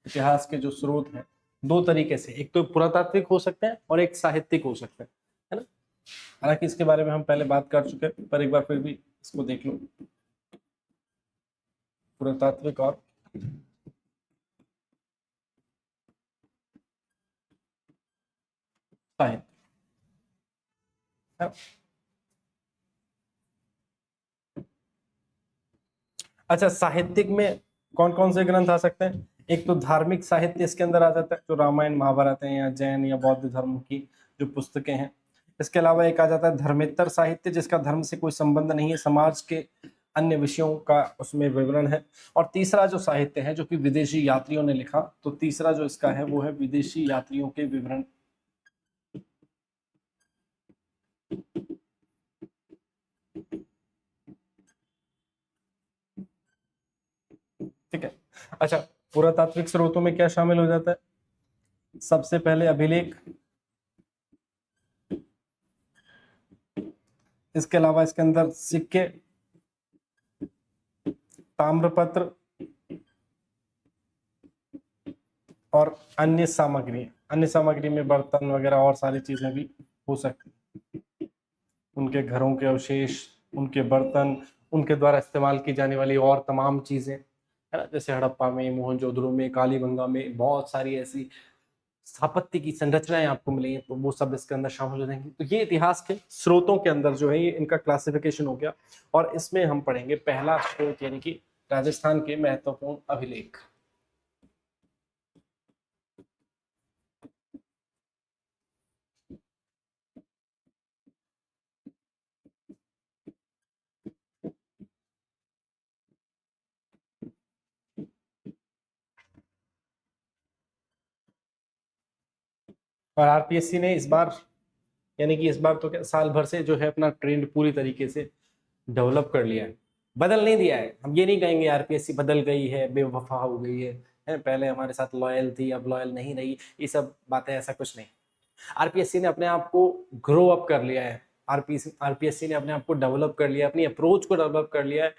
इतिहास के जो स्रोत हैं दो तरीके से, एक तो पुरातात्विक हो सकते हैं और एक साहित्यिक हो सकते हैं, है ना। हालांकि इसके बारे में हम पहले बात कर चुके हैं, पर एक बार फिर भी इसको देख लो। पुरातात्विक और साहित्य। अच्छा, साहित्यिक में कौन कौन से ग्रंथ आ सकते हैं? एक तो धार्मिक साहित्य इसके अंदर आ जाता है, जो रामायण महाभारत है, या जैन या बौद्ध धर्म की जो पुस्तकें हैं। इसके अलावा एक आ जाता है धर्मेतर साहित्य, जिसका धर्म से कोई संबंध नहीं है, समाज के अन्य विषयों का उसमें विवरण है। और तीसरा जो साहित्य है जो कि विदेशी यात्रियों ने लिखा, तो तीसरा जो इसका है वो है विदेशी यात्रियों के विवरण। ठीक है। अच्छा, पुरातात्विक स्रोतों में क्या शामिल हो जाता है? सबसे पहले अभिलेख, इसके अलावा इसके अंदर सिक्के, ताम्रपत्र और अन्य सामग्री। अन्य सामग्री में बर्तन वगैरह और सारी चीजें भी हो सकती हैं, उनके घरों के अवशेष, उनके बर्तन, उनके द्वारा इस्तेमाल की जाने वाली और तमाम चीजें, है ना। जैसे हड़प्पा में, मोहनजोदड़ो में, कालीबंगा में बहुत सारी ऐसी स्थापत्य की संरचनाएं आपको मिलेंगी, तो वो सब इसके अंदर शामिल हो जाएंगी। तो ये इतिहास के स्रोतों के अंदर जो है ये इनका क्लासिफिकेशन हो गया। और इसमें हम पढ़ेंगे पहला स्रोत, यानी कि राजस्थान के महत्वपूर्ण अभिलेख। और आरपीएससी ने इस बार, यानी कि इस बार तो क्या साल भर से जो है अपना ट्रेंड पूरी तरीके से डेवलप कर लिया है, बदल नहीं दिया है। हम ये नहीं कहेंगे आरपीएससी बदल गई है, बेवफा हो गई है, पहले हमारे साथ लॉयल थी अब लॉयल नहीं रही, ये सब बातें, ऐसा कुछ नहीं। आरपीएससी ने अपने आप को ग्रो अप कर लिया है, आरपीएससी ने अपने आप को डेवलप कर लिया है, अपनी अप्रोच को डेवलप कर लिया है,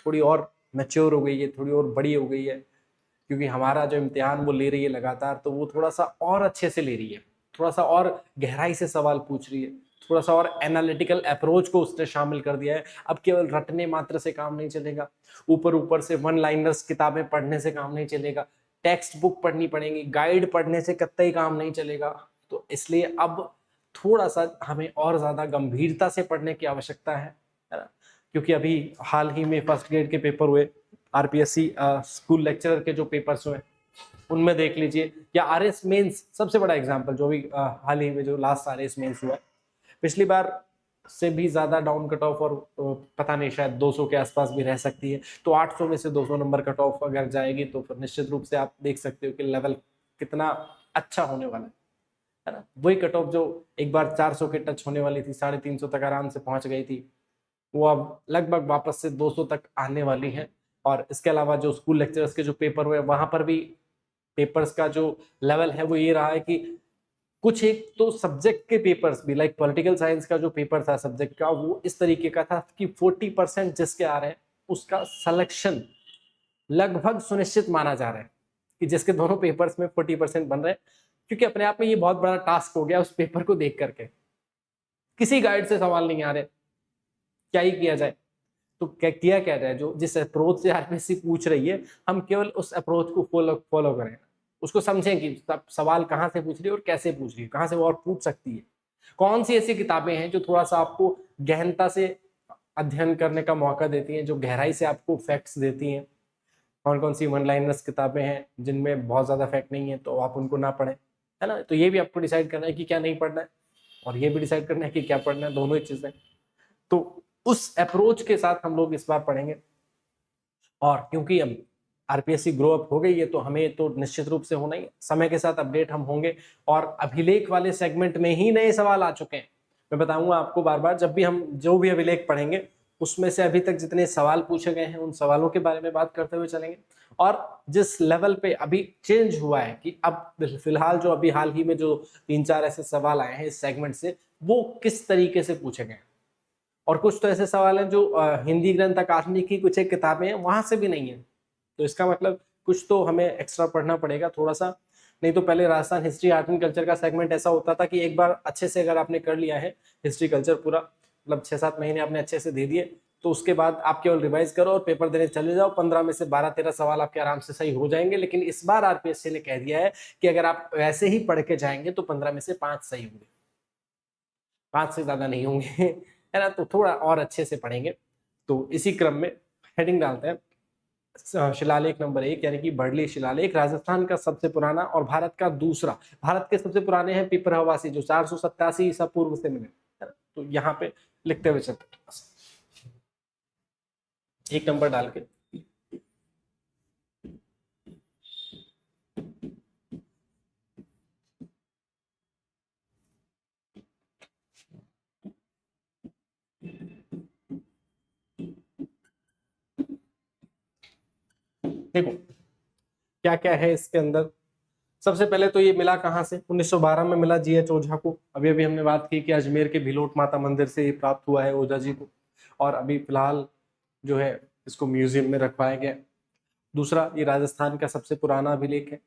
थोड़ी और मैच्योर हो गई है, थोड़ी और बड़ी हो गई है। क्योंकि हमारा जो इम्तिहान वो ले रही है लगातार, तो वो थोड़ा सा और अच्छे से ले रही है, थोड़ा सा और गहराई से सवाल पूछ रही है, थोड़ा सा और एनालिटिकल अप्रोच को उसने शामिल कर दिया है। अब केवल रटने मात्र से काम नहीं चलेगा, ऊपर ऊपर से वन लाइनर्स किताबें पढ़ने से काम नहीं चलेगा, टेक्स्ट बुक पढ़नी पड़ेगी, गाइड पढ़ने से कतई काम नहीं चलेगा। तो इसलिए अब थोड़ा सा हमें और ज्यादा गंभीरता से पढ़ने की आवश्यकता है ना। क्योंकि अभी हाल ही में फर्स्ट ग्रेड के पेपर हुए, आरपीएससी स्कूल लेक्चरर के जो पेपर्स हुए उनमें देख लीजिए, या आरएस मेंस सबसे बड़ा एग्जांपल, जो भी हाल ही में जो लास्ट आरएस मेंस हुआ है, पिछली बार से भी ज्यादा डाउन कट ऑफ, और पता नहीं शायद 200 के आसपास भी रह सकती है। तो 800 में से 200 नंबर कट ऑफ अगर जाएगी तो फिर निश्चित रूप से आप देख सकते हो कि लेवल कितना अच्छा होने वाला है ना। वही कट ऑफ जो एक बार 400 के टच होने वाली थी, 350 तक आराम से पहुंच गई थी, वो अब लगभग वापस से 200 तक आने वाली है। और इसके अलावा जो स्कूल लेक्चरर्स के जो पेपर हुए, वहां पर भी पेपर्स का जो लेवल है वो ये रहा है कि कुछ एक तो सब्जेक्ट के पेपर्स भी, लाइक पॉलिटिकल साइंस का जो पेपर था सब्जेक्ट का, वो इस तरीके का था कि 40% जिसके आ रहे हैं उसका सिलेक्शन लगभग सुनिश्चित माना जा रहा है, कि जिसके दोनों पेपर्स में 40% बन रहे हैं। क्योंकि अपने आप में ये बहुत बड़ा टास्क हो गया उस पेपर को देख करके, किसी गाइड से सवाल नहीं आ रहे, क्या ही किया जाए। तो क्या किया क्या जाए, जो जिस अप्रोच से आरपीएससी पूछ रही है, हम केवल उस अप्रोच को फॉलो करें, उसको समझें कि सवाल कहाँ से पूछ रही है और कैसे पूछ रही है, कहाँ से वो और पूछ सकती है, कौन सी ऐसी किताबें हैं जो थोड़ा सा आपको गहनता से अध्ययन करने का मौका देती हैं, जो गहराई से आपको फैक्ट्स देती हैं, कौन कौन सी वन लाइनर्स किताबें हैं जिनमें बहुत ज्यादा फैक्ट नहीं है, तो आप उनको ना पढ़ें, है ना। तो ये भी आपको डिसाइड करना है कि क्या नहीं पढ़ना है, और ये भी डिसाइड करना है कि क्या पढ़ना है, दोनों ही चीजें। तो उस अप्रोच के साथ हम लोग इस बार पढ़ेंगे। और क्योंकि अब आरपीएससी ग्रो अप हो गई है, तो हमें तो निश्चित रूप से होना ही, समय के साथ अपडेट हम होंगे। और अभिलेख वाले सेगमेंट में ही नए सवाल आ चुके हैं, मैं बताऊंगा आपको बार बार, जब भी हम जो भी अभिलेख पढ़ेंगे उसमें से अभी तक जितने सवाल पूछे गए हैं उन सवालों के बारे में बात करते हुए चलेंगे। और जिस लेवल पे अभी चेंज हुआ है कि अब फिलहाल जो अभी हाल ही में जो 3-4 ऐसे सवाल आए हैं इस सेगमेंट से, वो किस तरीके से पूछे गए, और कुछ तो ऐसे सवाल हैं जो हिंदी ग्रंथ अकादमी की कुछ एक किताबें हैं वहां से भी नहीं है। तो इसका मतलब कुछ तो हमें एक्स्ट्रा पढ़ना पड़ेगा थोड़ा सा। नहीं तो पहले Rajasthan history art and culture का सेगमेंट ऐसा होता था कि एक बार अच्छे से अगर आपने कर लिया है हिस्ट्री कल्चर पूरा, मतलब 6-7 महीने आपने अच्छे से दे दिए, तो उसके बाद आप केवल रिवाइज करो और पेपर देने चले जाओ, 15 में से 12-13 सवाल आपके आराम से सही हो जाएंगे। लेकिन इस बार आरपीएससी ने कह दिया है कि अगर आप वैसे ही पढ़ के जाएंगे तो 15 में से 5 सही होंगे, 5 से ज्यादा नहीं होंगे है ना। तो थोड़ा और अच्छे से पढ़ेंगे। तो इसी क्रम में हेडिंग डालते हैं शिलालेख नंबर 1 यानी कि बर्ली शिलालेख, राजस्थान का सबसे पुराना और भारत का दूसरा। भारत के सबसे पुराने हैं पिपरहवासी जो 487 ईसा पूर्व से मिले, है ना। तो यहाँ पे लिखते हुए चलते 1 नंबर डाल के देखो क्या क्या है इसके अंदर। सबसे पहले तो ये मिला कहाँ से, 1912 में मिला जीएच ओझा को। अभी अभी हमने बात की कि अजमेर के भिलोट माता मंदिर से ये प्राप्त हुआ है ओझा जी को, और अभी फिलहाल जो है इसको म्यूजियम में रखवाया गया। दूसरा, ये राजस्थान का सबसे पुराना अभिलेख है।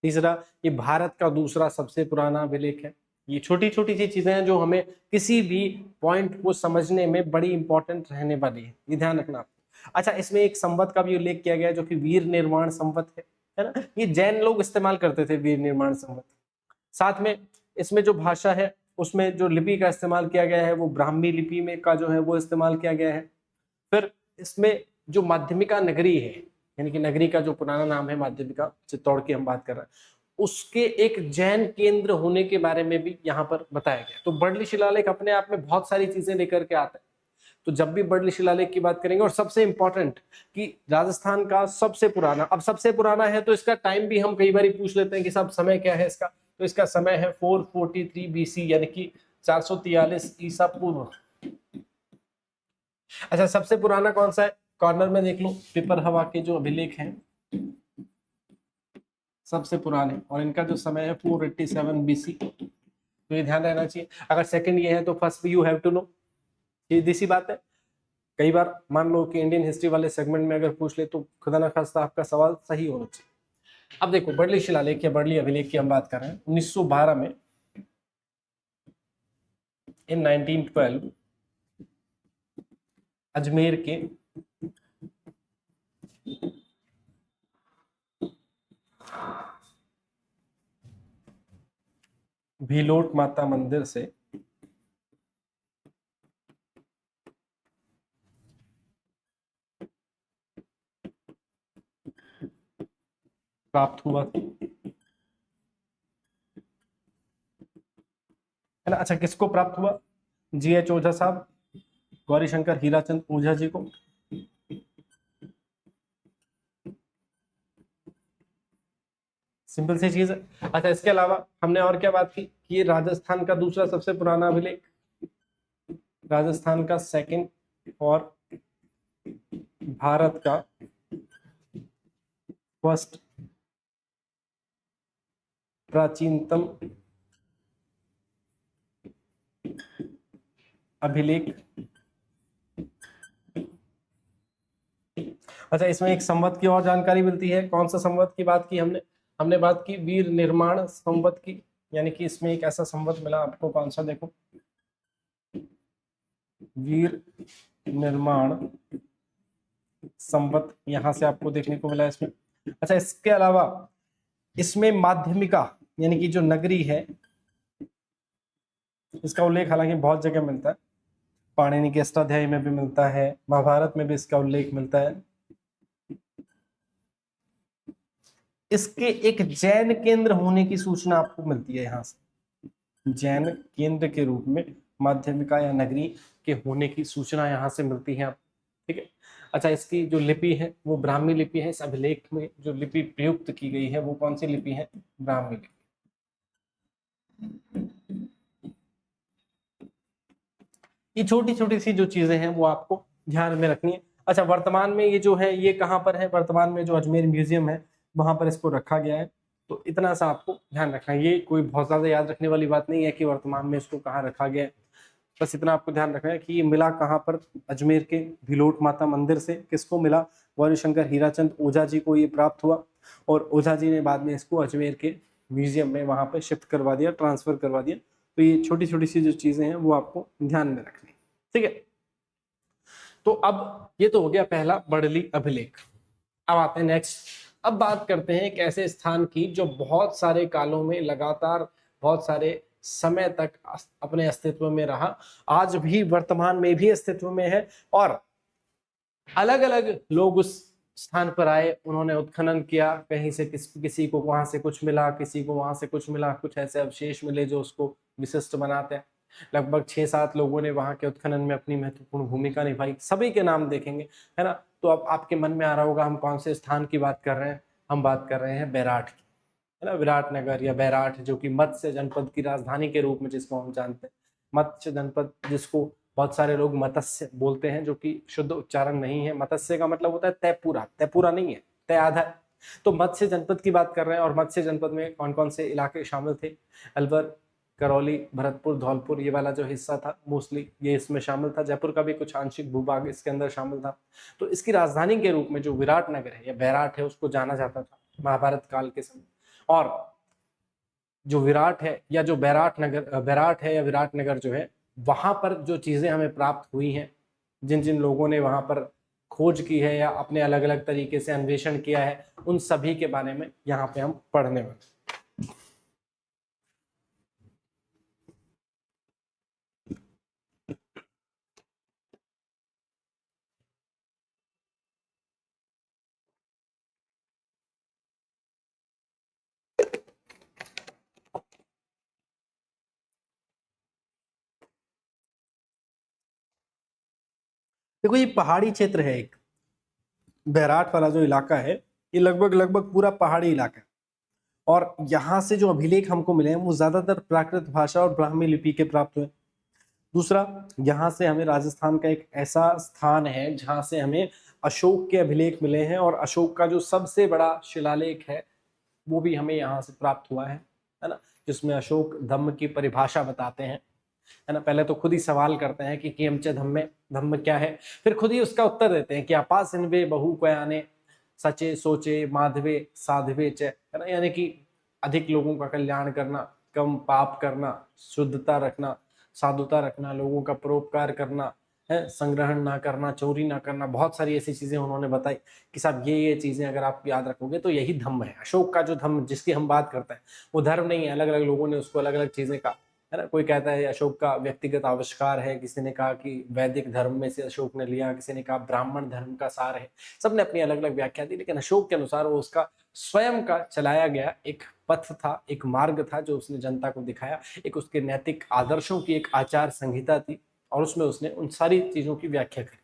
तीसरा, ये भारत का दूसरा सबसे पुराना अभिलेख है। ये छोटी छोटी सी चीजें हैं जो हमें किसी भी पॉइंट को समझने में बड़ी इंपॉर्टेंट रहने वाली है, ये ध्यान रखना। अच्छा, इसमें एक संवत का भी उल्लेख किया गया है जो कि वीर निर्माण संवत है ना। ये जैन लोग इस्तेमाल करते थे वीर निर्माण संवत। साथ में इसमें जो भाषा है उसमें जो लिपि का इस्तेमाल किया गया है वो ब्राह्मी लिपि में का जो है वो इस्तेमाल किया गया है। फिर इसमें जो माध्यमिका नगरी है, यानी कि नगरी का जो पुराना नाम है माध्यमिका चित्तौड़ की हम बात कर रहे हैं, उसके एक जैन केंद्र होने के बारे में भी यहाँ पर बताया गया। तो बर्ली शिलालेख अपने आप में बहुत सारी चीजें लेकर के आता है। तो जब भी बर्ली शिलालेख की बात करेंगे, और सबसे इंपॉर्टेंट कि राजस्थान का सबसे पुराना, अब सबसे पुराना है तो इसका टाइम भी हम कई बार पूछ लेते हैं कि सब समय क्या है इसका। तो इसका समय है 443 बीसी यानी कि 443 ईसा पूर्व। अच्छा, सबसे पुराना कौन सा है, कॉर्नर में देख लो, पिपरहवा के जो अभिलेख हैं सबसे पुराने, और इनका जो समय है 487 बीसी। तो ये ध्यान रहना चाहिए। अगर सेकंड ये है तो फर्स्ट भी यू हैव टू नो, सीधी सी बात है। कई बार मान लो कि इंडियन हिस्ट्री वाले सेगमेंट में अगर पूछ ले तो खुदा ना खास्ता आपका सवाल सही होना चाहिए। अब देखो बर्ली शिलालेख या बर्ली अभिलेख की हम बात कर रहे हैं। 1912 में इन 1912 अजमेर के भीलोट माता मंदिर से प्राप्त हुआ है ना। अच्छा, किसको प्राप्त हुआ, जीएच ओझा साहब, गौरी शंकर हीराचंद ओझा जी को। सिंपल सी चीज है। अच्छा, इसके अलावा हमने और क्या बात की कि ये राजस्थान का दूसरा सबसे पुराना अभिलेख, राजस्थान का सेकंड, और भारत का फर्स्ट प्राचीनतम अभिलेख। अच्छा, इसमें एक संवत की और जानकारी मिलती है। कौन सा संवत की बात की हमने, हमने बात की वीर निर्माण संवत की, यानी कि इसमें एक ऐसा संवत मिला आपको, कौन सा, देखो, वीर निर्माण संवत यहां से आपको देखने को मिला इसमें। अच्छा, इसके अलावा इसमें माध्यमिका यानी कि जो नगरी है इसका उल्लेख हालांकि बहुत जगह मिलता है, पाणिनि के अष्टाध्यायी में भी मिलता है, महाभारत में भी इसका उल्लेख मिलता है। इसके एक जैन केंद्र होने की सूचना आपको मिलती है यहाँ से, जैन केंद्र के रूप में माध्यमिका या नगरी के होने की सूचना यहाँ से मिलती है आप, ठीक है। अच्छा, इसकी जो लिपि है वो ब्राह्मी लिपि है। इस अभिलेख में जो लिपि प्रयुक्त की गई है वो कौन सी लिपि है, ब्राह्मी लिपि। ये छोटी छोटी सी जो चीजें हैं वो आपको ध्यान में रखनी है। अच्छा, वर्तमान में ये जो है ये कहाँ पर है? वर्तमान में जो अजमेर म्यूजियम है वहां पर इसको रखा गया है। तो इतना सा आपको ध्यान रखना है, ये कोई बहुत ज्यादा याद रखने वाली बात नहीं है कि वर्तमान में इसको कहाँ रखा गया है। बस इतना आपको ध्यान रखना है कि ये मिला कहाँ पर? अजमेर के भिलोट माता मंदिर से। किसको मिला? गौरीशंकर हीराचंद ओझा जी को ये प्राप्त हुआ, और ओझा जी ने बाद में इसको अजमेर के म्यूजियम में वहां पे शिफ्ट करवा दिया, ट्रांसफर करवा दिया। तो ये छोटी छोटी सी जो चीजें हैं वो आपको ध्यान में रखनी, ठीक है। तो अब ये तो हो गया पहला बड़ली अभिलेख। अब आते हैं नेक्स्ट। अब बात करते हैं एक ऐसे स्थान की जो बहुत सारे कालों में लगातार बहुत सारे समय तक अपने अस्तित्व में रहा, आज भी वर्तमान में भी अस्तित्व में है, और अलग अलग लोग उस स्थान पर आए, उन्होंने उत्खनन किया, कहीं से किसी को वहां से कुछ मिला, किसी को वहां से कुछ मिला, कुछ ऐसे अवशेष मिले जो उसको विशिष्ट बनाते हैं। लगभग 6-7 लोगों ने वहां के उत्खनन में अपनी महत्वपूर्ण भूमिका निभाई, सभी के नाम देखेंगे, है ना। तो अब आपके मन में आ रहा होगा हम कौन से स्थान की बात कर रहे हैं? हम बात कर रहे हैं बैराठ की, है ना। विराटनगर या बैराठ, जो कि मत्स्य जनपद की राजधानी के रूप में जिसको हम जानते हैं, मत्स्य जनपद, जिसको बहुत सारे लोग मत्स्य बोलते हैं, जो कि शुद्ध उच्चारण नहीं है। मत्स्य का मतलब होता है तैपूरा, तैपूरा नहीं है, तय आधा। तो मत्स्य जनपद की बात कर रहे हैं, और मत्स्य जनपद में कौन कौन से इलाके शामिल थे? अलवर, करौली, भरतपुर, धौलपुर, ये वाला जो हिस्सा था मोस्टली ये इसमें शामिल था। जयपुर का भी कुछ आंशिक भूभाग इसके अंदर शामिल था। तो इसकी राजधानी के रूप में जो विराटनगर है या बैराठ है उसको जाना जाता था महाभारत काल के समय। और जो विराट है या जो बैराठ नगर, बैराठ है या विराटनगर जो है, वहां पर जो चीजें हमें प्राप्त हुई हैं, जिन जिन लोगों ने वहां पर खोज की है या अपने अलग अलग तरीके से अन्वेषण किया है, उन सभी के बारे में यहाँ पे हम पढ़ने वाले। देखो ये पहाड़ी क्षेत्र है एक, बैराठ वाला जो इलाका है ये लगभग लगभग पूरा पहाड़ी इलाका है। और यहाँ से जो अभिलेख हमको मिले हैं वो ज्यादातर प्राकृत भाषा और ब्राह्मी लिपि के प्राप्त हुए। दूसरा, यहाँ से हमें राजस्थान का एक ऐसा स्थान है जहाँ से हमें अशोक के अभिलेख मिले हैं, और अशोक का जो सबसे बड़ा शिलालेख है वो भी हमें यहाँ से प्राप्त हुआ है ना, जिसमें अशोक धम्म की परिभाषा बताते हैं, है ना। पहले तो खुद ही सवाल करते हैं कि कियमचे धम्मे, धम्म क्या है, फिर खुद ही उसका उत्तर देते हैं कि अपास इनवे बहु कयाने सचे सोचे माधवे साधवे च, है ना। यानी कि अधिक लोगों का कल्याण करना, कम पाप करना, शुद्धता रखना, साधुता रखना, लोगों का परोपकार करना, है, संग्रहण ना करना, चोरी ना करना, बहुत सारी ऐसी चीजें उन्होंने बताई कि साहब ये चीजें अगर आप याद रखोगे तो यही धम्म है। अशोक का जो धम्म जिसकी हम बात करते हैं वो धर्म नहीं है, अलग अलग लोगों ने उसको अलग अलग चीजें कहा, है ना। कोई कहता है अशोक का व्यक्तिगत आविष्कार है, किसी ने कहा कि वैदिक धर्म में से अशोक ने लिया, किसी ने कहा ब्राह्मण धर्म का सार है। सबने अपनी अलग अलग व्याख्या दी, लेकिन अशोक के अनुसार वो उसका स्वयं का चलाया गया एक पथ था, एक मार्ग था जो उसने जनता को दिखाया, एक उसके नैतिक आदर्शों की एक आचार संहिता थी, और उसमें उसने उन सारी चीजों की व्याख्या करी।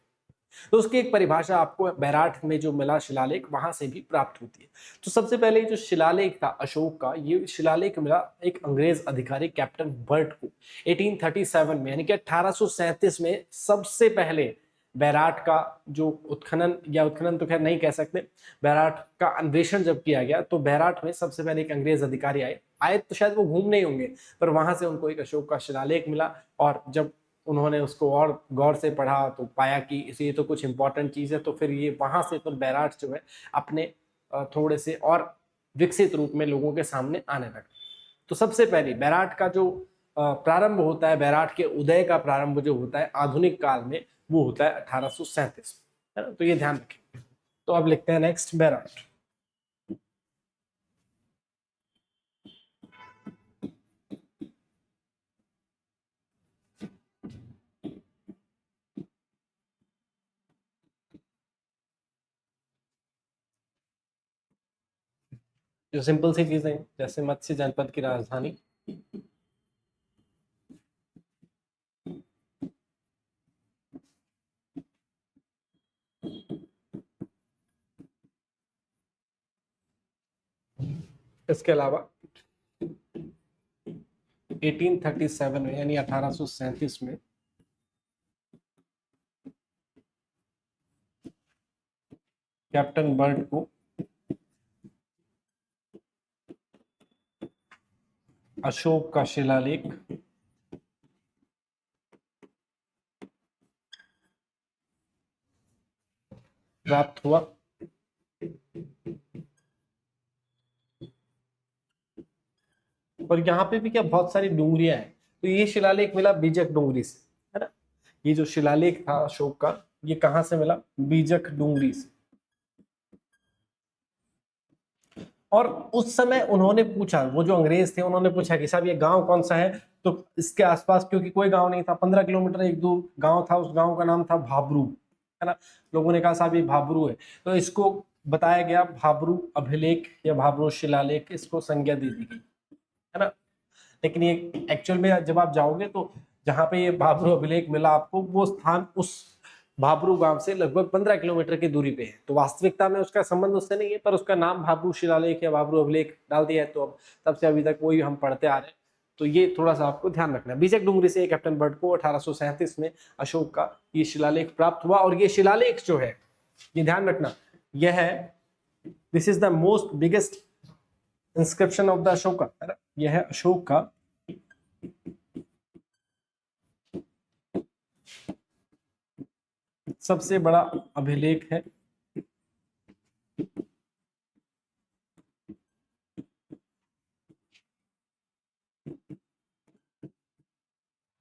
तो उसकी एक परिभाषा आपको बैराठ में जो मिला शिलालेख वहां से भी प्राप्त होती है। तो सबसे पहले जो शिलालेख था अशोक का, ये शिलालेख मिला एक अंग्रेज अधिकारी कैप्टन बर्ट को 1837 में, यानी कि 1837 में सबसे पहले बैराठ का जो उत्खनन, या उत्खनन तो खैर नहीं कह सकते, बैराठ का अन्वेषण जब किया गया तो बैराठ में सबसे पहले एक अंग्रेज अधिकारी आए आए तो शायद वो घूमने ही होंगे, पर वहां से उनको एक अशोक का शिलालेख मिला, और जब उन्होंने उसको और गौर से पढ़ा तो पाया कि ये तो कुछ इंपॉर्टेंट चीज है, तो फिर ये वहां से फिर बैराठ जो है अपने थोड़े से और विकसित रूप में लोगों के सामने आने लगा। तो सबसे पहले बैराठ का जो प्रारंभ होता है, बैराठ के उदय का प्रारंभ जो होता है आधुनिक काल में, वो होता है 1837, है ना। तो ये ध्यान रखें। तो अब लिखते हैं नेक्स्ट बैराठ। जो सिंपल सी चीजें जैसे मत्स्य जनपद की राजधानी, इसके अलावा 1837 में यानी 1837 में कैप्टन बर्ड को अशोक का शिलालेख प्राप्त हुआ। और यहाँ पे भी क्या बहुत सारी डूंगरियां हैं, तो ये शिलालेख मिला बीजक डूंगरी से, है ना। ये जो शिलालेख था अशोक का, ये कहां से मिला? बीजक डूंगरी से। और उस समय उन्होंने पूछा, वो जो अंग्रेज थे उन्होंने पूछा कि साहब ये गांव कौन सा है, तो इसके आसपास क्योंकि कोई गांव नहीं था, 15 किलोमीटर एक दूर गांव था, उस गांव का नाम था भाबरू, है ना। लोगों ने कहा साहब ये भाबरू है, तो इसको बताया गया भाबरू अभिलेख या भाबरू शिलालेख, इसको संज्ञा दे दी गई, है ना। लेकिन ये एक्चुअल में जब आप जाओगे तो जहां पे ये भाबरू अभिलेख मिला आपको, वो स्थान उस भाबरू गांव से लगभग 15 किलोमीटर की दूरी पे है, तो वास्तविकता में उसका संबंध उससे नहीं है, पर उसका नाम भाबरू शिलालेख या भाबरू अभिलेख डाल दिया है, तो अब तब से अभी तक वही हम पढ़ते आ रहे हैं। तो ये थोड़ा सा आपको ध्यान रखना है। बीजक डूंगरी से कैप्टन बर्ड को 1837 में अशोक का ये शिलालेख प्राप्त हुआ। और ये शिलालेख जो है, ये ध्यान रखना, यह है, this is the most biggest inscription of the Ashoka, है ना। यह है अशोक का सबसे बड़ा अभिलेख है,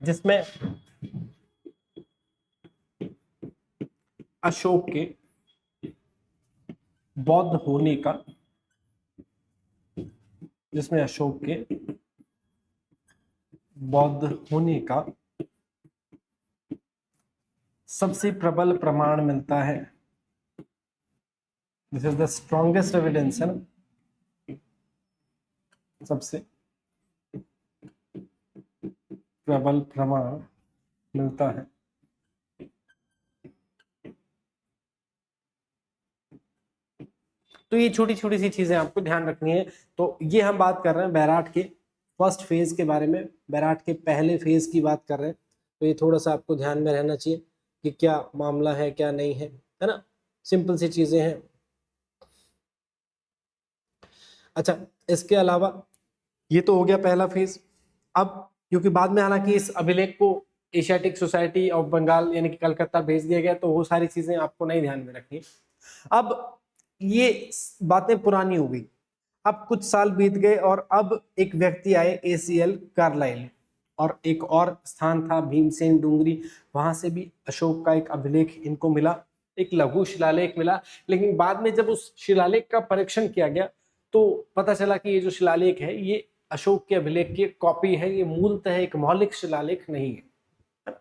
जिसमें अशोक के बौद्ध होने का, जिसमें अशोक के बौद्ध होने का सबसे प्रबल प्रमाण मिलता है। This is the strongest evidence, है ना, सबसे प्रबल प्रमाण मिलता है। तो ये छोटी छोटी सी चीजें आपको ध्यान रखनी है। तो ये हम बात कर रहे हैं बैराट के फर्स्ट फेज के बारे में, बैराट के पहले फेज की बात कर रहे हैं, तो ये थोड़ा सा आपको ध्यान में रहना चाहिए कि क्या मामला है क्या नहीं है ना, सिंपल सी चीजें हैं। अच्छा, इसके अलावा ये तो हो गया पहला फेज। अब क्योंकि बाद में हालांकि इस अभिलेख को एशियाटिक सोसाइटी ऑफ बंगाल यानी कि कलकत्ता भेज दिया गया, तो वो सारी चीजें आपको नहीं ध्यान में रखनी। अब ये बातें पुरानी हो गई, अब कुछ साल बीत गए और अब एक व्यक्ति आए एसीएल कार्लाइल, और एक और स्थान था भीमसेन डूंगरी, वहां से भी अशोक का एक अभिलेख इनको मिला, एक लघु शिलालेख मिला। लेकिन बाद में जब उस शिलालेख का परीक्षण किया गया तो पता चला कि ये जो शिलालेख है ये अशोक के अभिलेख की कॉपी है, ये मूलतः एक मौलिक शिलालेख नहीं है।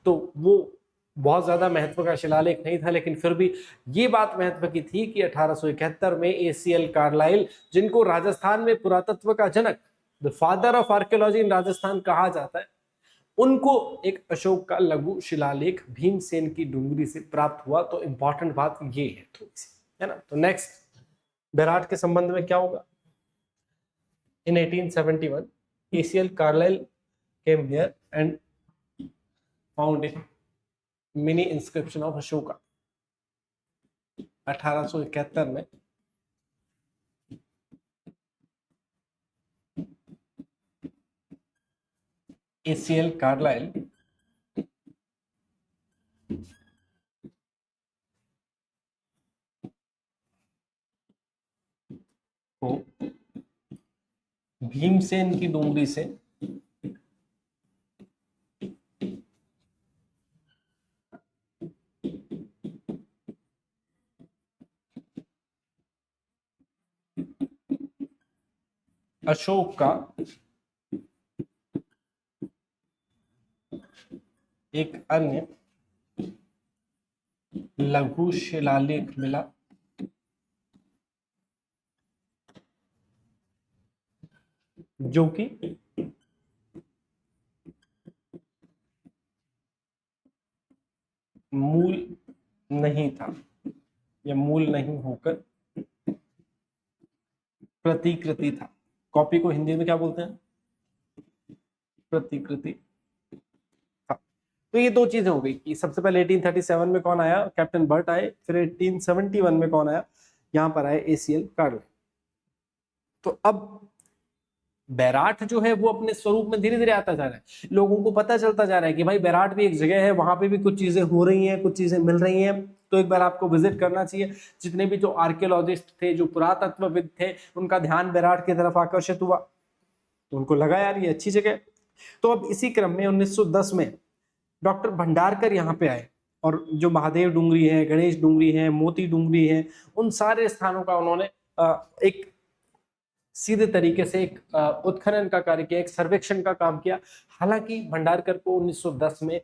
तो वो बहुत ज्यादा महत्व का शिलालेख नहीं था, लेकिन फिर भी ये बात महत्व की थी कि 1871 में एसीएल कार्लाइल, जिनको राजस्थान में पुरातत्व का जनक, द फादर ऑफ आर्कियोलॉजी इन राजस्थान कहा जाता है, उनको एक अशोक का लघु शिलालेख भीमसेन की डूंगरी से प्राप्त हुआ। तो इंपॉर्टेंट बात ये है थोड़ी सी, है ना। तो नेक्स्ट बैराट के संबंध में क्या होगा? In 1871, ACL Carlyle came here and found a mini inscription of Ashoka. 1871 में ACL Carlyle को भीमसेन की डूंगरी से अशोक का एक अन्य लघु शिलालेख मिला, जो कि मूल नहीं था या मूल नहीं होकर प्रतिकृति था। कॉपी को हिंदी में क्या बोलते हैं? प्रतिकृति था। तो ये दो चीजें हो गई कि सबसे पहले 1837 में कौन आया, कैप्टन बर्ट आए, फिर 1871 में कौन आया, यहाँ पर आए ACL कार्डलाइल। तो अब बैराट जो है वो अपने स्वरूप में धीरे धीरे आता जा रहा है, लोगों को पता चलता जा रहा है कि भाई बैराट भी एक जगह है, वहां पे भी कुछ चीजें हो रही हैं, कुछ चीजें मिल रही हैं, तो एक बार आपको विजिट करना चाहिए। जितने भी जो आर्कियोलॉजिस्ट थे, जो पुरातत्वविद थे, उनका ध्यान बैराट की तरफ आकर्षित हुआ, तो उनको लगा यार ये अच्छी जगह। तो अब इसी क्रम में 1910 में डॉक्टर भंडारकर यहाँ पे आए, और जो महादेव डूंगरी है, गणेश डूंगरी है, मोती डूंगरी है, उन सारे स्थानों का उन्होंने एक सीधे तरीके से एक उत्खनन का कार्य किया, एक सर्वेक्षण का काम किया। हालांकि भंडारकर को 1910 में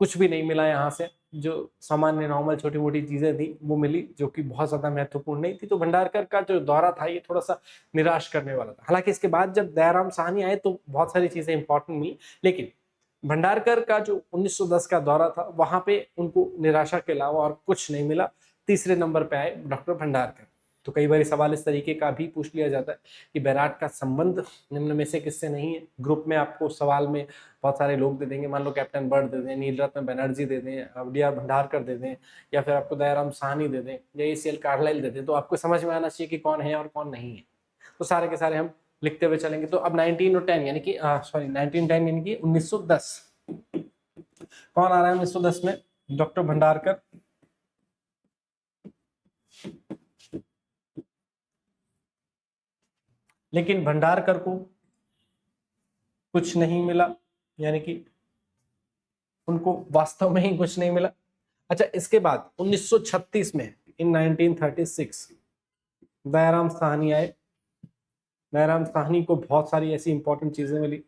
कुछ भी नहीं मिला यहाँ से, जो सामान्य नॉर्मल छोटी मोटी चीजें थी वो मिली, जो कि बहुत ज्यादा महत्वपूर्ण नहीं थी। तो भंडारकर का जो दौरा था ये थोड़ा सा निराश करने वाला था। हालांकि इसके बाद जब दयाराम साहनी आए तो बहुत सारी चीजें इंपॉर्टेंट मिली, लेकिन भंडारकर का जो 1910 का दौरा था वहां पे उनको निराशा के अलावा और कुछ नहीं मिला। तीसरे नंबर पे आए डॉक्टर भंडारकर। तो कई बार सवाल इस तरीके का भी पूछ लिया जाता है कि बैराट का संबंध निम्न में से किससे नहीं है। ग्रुप में आपको सवाल में बहुत सारे लोग दे देंगे, मान लो कैप्टन बर्ड दे दें, नीलरत्न बनर्जी दे दें, डी.आर. भंडारकर दे दें, या फिर आपको दयाराम साहनी दे दें, या ACL कार्डलाइल दे दें, तो आपको समझ में आना चाहिए कि कौन है और कौन नहीं है। तो सारे के सारे हम लिखते हुए चलेंगे। तो अब 1910 यानी कि 1910 यानी कि 1910 कौन आ रहा है 1910 में, डॉक्टर भंडारकर। लेकिन भंडारकर को कुछ नहीं मिला, यानी कि उनको वास्तव में ही कुछ नहीं मिला। अच्छा, इसके बाद 1936 में इन 1936 दयाराम साहनी आए। दयाराम साहनी को बहुत सारी ऐसी इंपॉर्टेंट चीजें मिली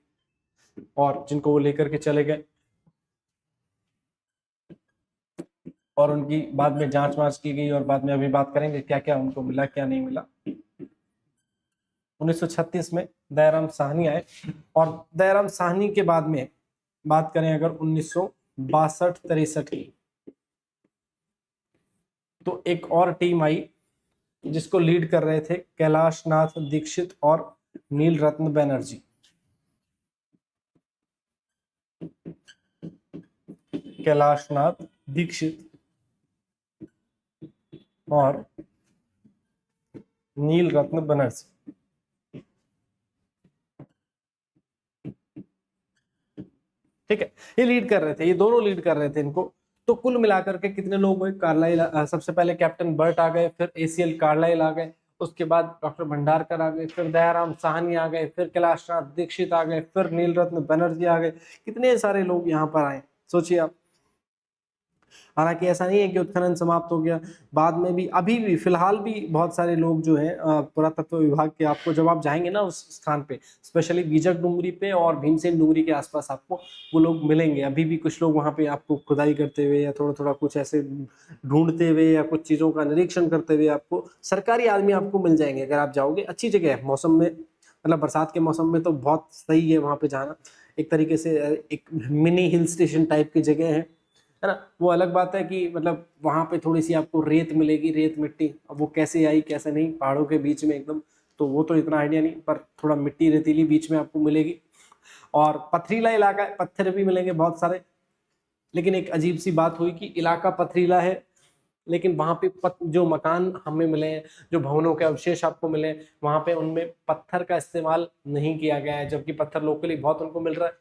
और जिनको वो लेकर के चले गए, और उनकी बाद में जांच वांच की गई, और बाद में अभी बात करेंगे क्या क्या उनको मिला क्या नहीं मिला। 1936 में दयाराम साहनी आए, और दयाराम साहनी के बाद में बात करें अगर 1962-63 की, तो एक और टीम आई जिसको लीड कर रहे थे कैलाश नाथ दीक्षित और नीलरत्न बनर्जी। कैलाश नाथ दीक्षित और नीलरत्न बनर्जी, ठीक है, ये लीड कर रहे थे, ये दोनों लीड कर रहे थे इनको। तो कुल मिलाकर के कितने लोग हुए, कार्लाइल सबसे पहले कैप्टन बर्ट आ गए, फिर ACL कार्लाइल आ गए, उसके बाद डॉक्टर भंडारकर आ गए, फिर दयाराम साहनी आ गए, फिर कैलाशनाथ दीक्षित आ गए, फिर नीलरत्न बनर्जी आ गए। कितने सारे लोग यहाँ पर आए, सोचिए आप। हालांकि ऐसा नहीं है कि उत्खनन समाप्त हो गया, बाद में भी अभी भी फिलहाल भी बहुत सारे लोग जो है पुरातत्व विभाग के, आपको जब आप जाएंगे ना उस स्थान पे, स्पेशली बीजक डूंगरी पे और भीमसेन डूंगरी के आसपास आपको वो लोग मिलेंगे। अभी भी कुछ लोग वहाँ पे आपको खुदाई करते हुए या थोड़ा थोड़ा कुछ ऐसे ढूंढते हुए या कुछ चीजों का निरीक्षण करते हुए आपको सरकारी आदमी आपको मिल जाएंगे। अगर आप जाओगे, अच्छी जगह है, मौसम में मतलब बरसात के मौसम में तो बहुत सही है वहाँ पे जाना। एक तरीके से एक मिनी हिल स्टेशन टाइप की जगह है ना। वो अलग बात है कि मतलब वहां पे थोड़ी सी आपको रेत मिलेगी, रेत मिट्टी, अब वो कैसे आई कैसे नहीं, पहाड़ों के बीच में एकदम, तो वो तो इतना आइडिया नहीं, पर थोड़ा मिट्टी रेतीली बीच में आपको मिलेगी। और पथरीला इलाका है, पत्थर भी मिलेंगे बहुत सारे। लेकिन एक अजीब सी बात हुई कि इलाका पथरीला है, लेकिन वहां पे जो मकान हमें मिले हैं, जो भवनों के अवशेष आपको मिले, वहां पे उनमें पत्थर का इस्तेमाल नहीं किया गया है, जबकि पत्थर लोकली बहुत उनको मिल रहा है।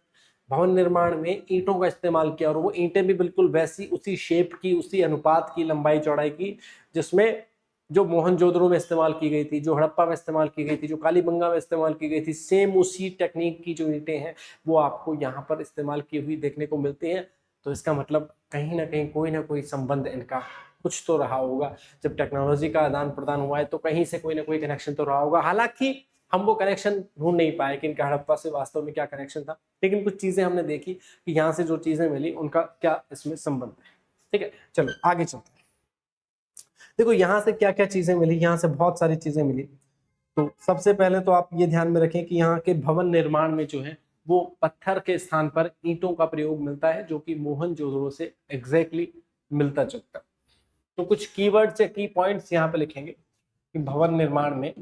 भवन निर्माण में ईंटों का इस्तेमाल किया, और वो ईंटें भी बिल्कुल वैसी उसी शेप की, उसी अनुपात की, लंबाई चौड़ाई की, जिसमें जो मोहनजोदड़ो में इस्तेमाल की गई थी, जो हड़प्पा में इस्तेमाल की गई थी, जो कालीबंगा में इस्तेमाल की गई थी, सेम उसी टेक्निक की जो ईंटें हैं वो आपको यहाँ पर इस्तेमाल की हुई देखने को मिलती हैं। तो इसका मतलब कहीं ना कहीं कोई ना कोई संबंध इनका कुछ तो रहा होगा। जब टेक्नोलॉजी का आदान प्रदान हुआ है तो कहीं से कोई ना कोई कनेक्शन तो रहा होगा। हालांकि हम वो कनेक्शन ढूंढ नहीं पाए कि इनका हड़प्पा से वास्तव में क्या कनेक्शन था, लेकिन कुछ चीजें हमने देखी कि यहाँ से जो चीजें मिली उनका क्या इसमें संबंध है। ठीक है, चलो आगे चलते हैं। देखो यहाँ से क्या क्या चीजें मिली, यहाँ से बहुत सारी चीजें मिली। तो सबसे पहले तो आप ये ध्यान में रखें कि यहाँ के भवन निर्माण में जो है वो पत्थर के स्थान पर ईंटों का प्रयोग मिलता है, जो कि मोहनजोदड़ो से एग्जैक्टली मिलता जुलता है। तो कुछ कीवर्ड्स या की पॉइंट्स यहाँ पे लिखेंगे कि भवन निर्माण में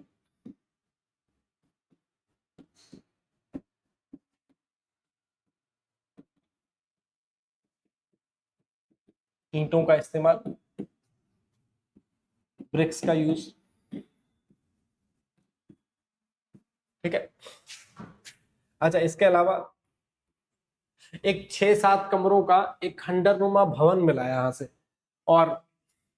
ईंटों का इस्तेमाल, ब्रिक्स का यूज। ठीक है। अच्छा, इसके अलावा एक 6-7 कमरों का एक खंडरनुमा भवन मिला है यहाँ से, और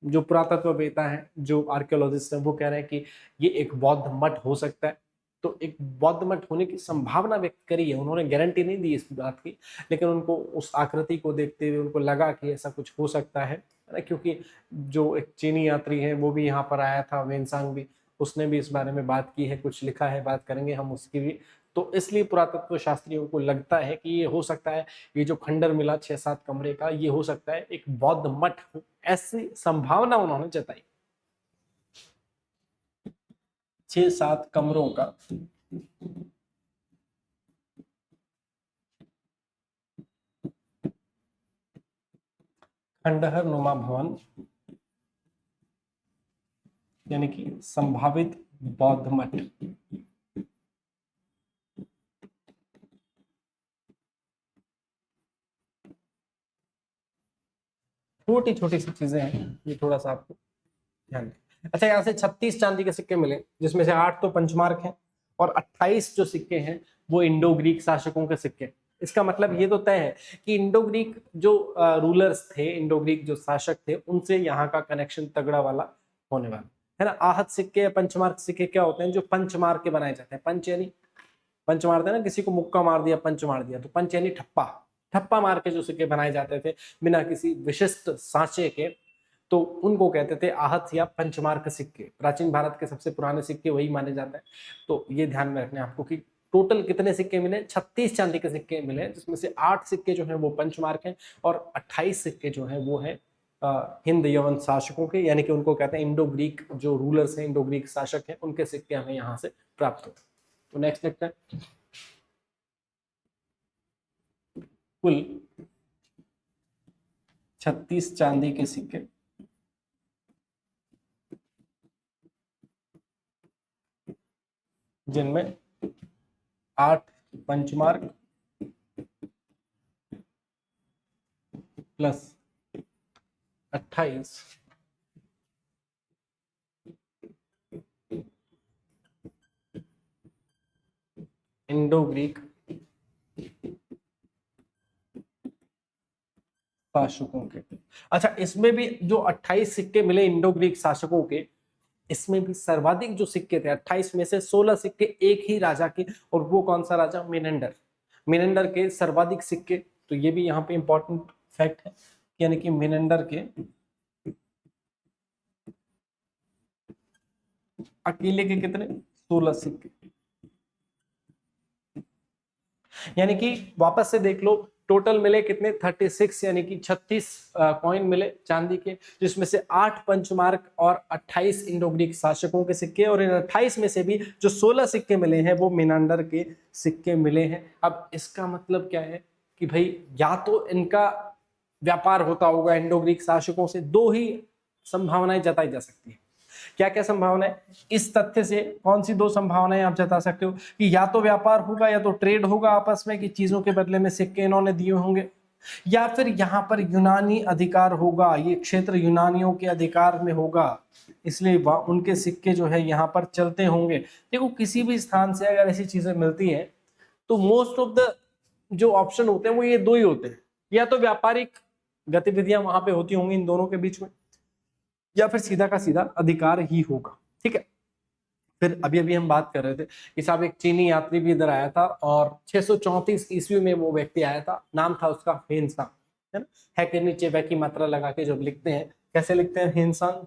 जो पुरातत्ववेता है, जो आर्कियोलॉजिस्ट है, वो कह रहे हैं कि ये एक बौद्ध मठ हो सकता है। तो एक बौद्ध मठ होने की संभावना व्यक्त करी है, उन्होंने गारंटी नहीं दी इस बात की, लेकिन उनको उस आकृति को देखते हुए उनको लगा कि ऐसा कुछ हो सकता है ना, क्योंकि जो एक चीनी यात्री है वो भी यहाँ पर आया था, वेनसांग भी, उसने भी इस बारे में बात की है, कुछ लिखा है, बात करेंगे हम उसकी भी। तो इसलिए पुरातत्व शास्त्रियों को लगता है कि ये हो सकता है, ये जो खंडर मिला 6-7 कमरे का, ये हो सकता है एक बौद्ध मठ हो, ऐसी संभावना उन्होंने जताई। 6-7 कमरों का खंडहर नुमा भवन, यानी कि संभावित बौद्ध मठ। छोटी छोटी सी चीजें हैं, ये थोड़ा सा आपको ध्यान दें। अच्छा, यहाँ से 36 चांदी के सिक्के मिले, जिसमें से 8 तो पंचमार्क हैं और 28 जो सिक्के हैं वो इंडो ग्रीक शासकों के सिक्के। इसका मतलब ये तो तय है कि इंडो ग्रीक जो रूलर्स थे, इंडो ग्रीक जो शासक थे, उनसे यहाँ का कनेक्शन तगड़ा वाला होने वाला है ना। आहत सिक्के या पंचमार्क सिक्के क्या होते हैं? जो पंच मार के बनाए जाते हैं। पंच यानी पंच मारते हैं ना, किसी को मुक्का मार दिया, पंच मार दिया, तो पंच यानी ठप्पा, ठप्पा मार के जो सिक्के बनाए जाते थे बिना किसी विशिष्ट सांचे के, तो उनको कहते थे आहत या पंचमार्क सिक्के। प्राचीन भारत के सबसे पुराने सिक्के वही माने जाते हैं। तो ये ध्यान में रखने आपको कि टोटल कितने सिक्के मिले? 36 चांदी के सिक्के मिले, जिसमें से 8 सिक्के जो हैं वो पंचमार्क हैं और 28 सिक्के जो हैं वो है हिंद यवन शासकों के, यानी कि उनको कहते हैं इंडो ग्रीक जो रूलर्स हैं, इंडो ग्रीक शासक हैं, उनके सिक्के हमें यहाँ से प्राप्त होते हैं। तो नेक्स्ट देखते हैं। कुल 36 चांदी के सिक्के, जिनमें 8 पंचमार्क प्लस 28 इंडो ग्रीक शासकों के। अच्छा, इसमें भी जो 28 सिक्के मिले इंडो ग्रीक शासकों के, इसमें भी सर्वाधिक जो सिक्के थे 28 में से 16 सिक्के एक ही राजा के, और वो कौन सा राजा? मिनेंडर। मिनेंडर के सर्वाधिक सिक्के, तो ये भी यहाँ पे इंपॉर्टेंट फैक्ट है, यानी कि मिनेंडर के अकेले के कितने? 16 सिक्के। यानी कि वापस से देख लो, टोटल मिले कितने? 36, यानी कि 36 कॉइन मिले चांदी के, जिसमें से 8 पंचमार्क और 28 इंडो ग्रीक शासकों के सिक्के, और इन 28 में से भी जो 16 सिक्के मिले हैं वो मिनांडर के सिक्के मिले हैं। अब इसका मतलब क्या है कि भाई या तो इनका व्यापार होता होगा इंडो ग्रीक शासकों से, दो ही संभावनाएं जताई जा सकती है। क्या क्या संभावनाएं? इस तथ्य से कौन सी दो संभावनाएं आप जता सकते हो कि या तो व्यापार होगा या तो ट्रेड होगा आपस में, कि चीजों के बदले में सिक्के इन्होंने दिए होंगे, या फिर यहाँ पर यूनानी अधिकार होगा, ये क्षेत्र यूनानियों के अधिकार में होगा, इसलिए उनके सिक्के जो है यहाँ पर चलते होंगे। देखो, किसी भी स्थान से अगर ऐसी चीजें मिलती हैं तो मोस्ट ऑफ द जो ऑप्शन होते हैं वो ये दो ही होते हैं, या तो व्यापारिक गतिविधियां वहां पे होती होंगी इन दोनों के बीच में, या फिर सीधा का सीधा अधिकार ही होगा। ठीक है। फिर अभी अभी हम बात कर रहे थे कि साहब एक चीनी यात्री भी इधर आया था, और 634 ईस्वी में वो व्यक्ति आया था, नाम था उसका हेनसांग, है ना। है के नीचे वे की मात्रा लगा के जब लिखते हैं, कैसे लिखते हैं? हेनसांग,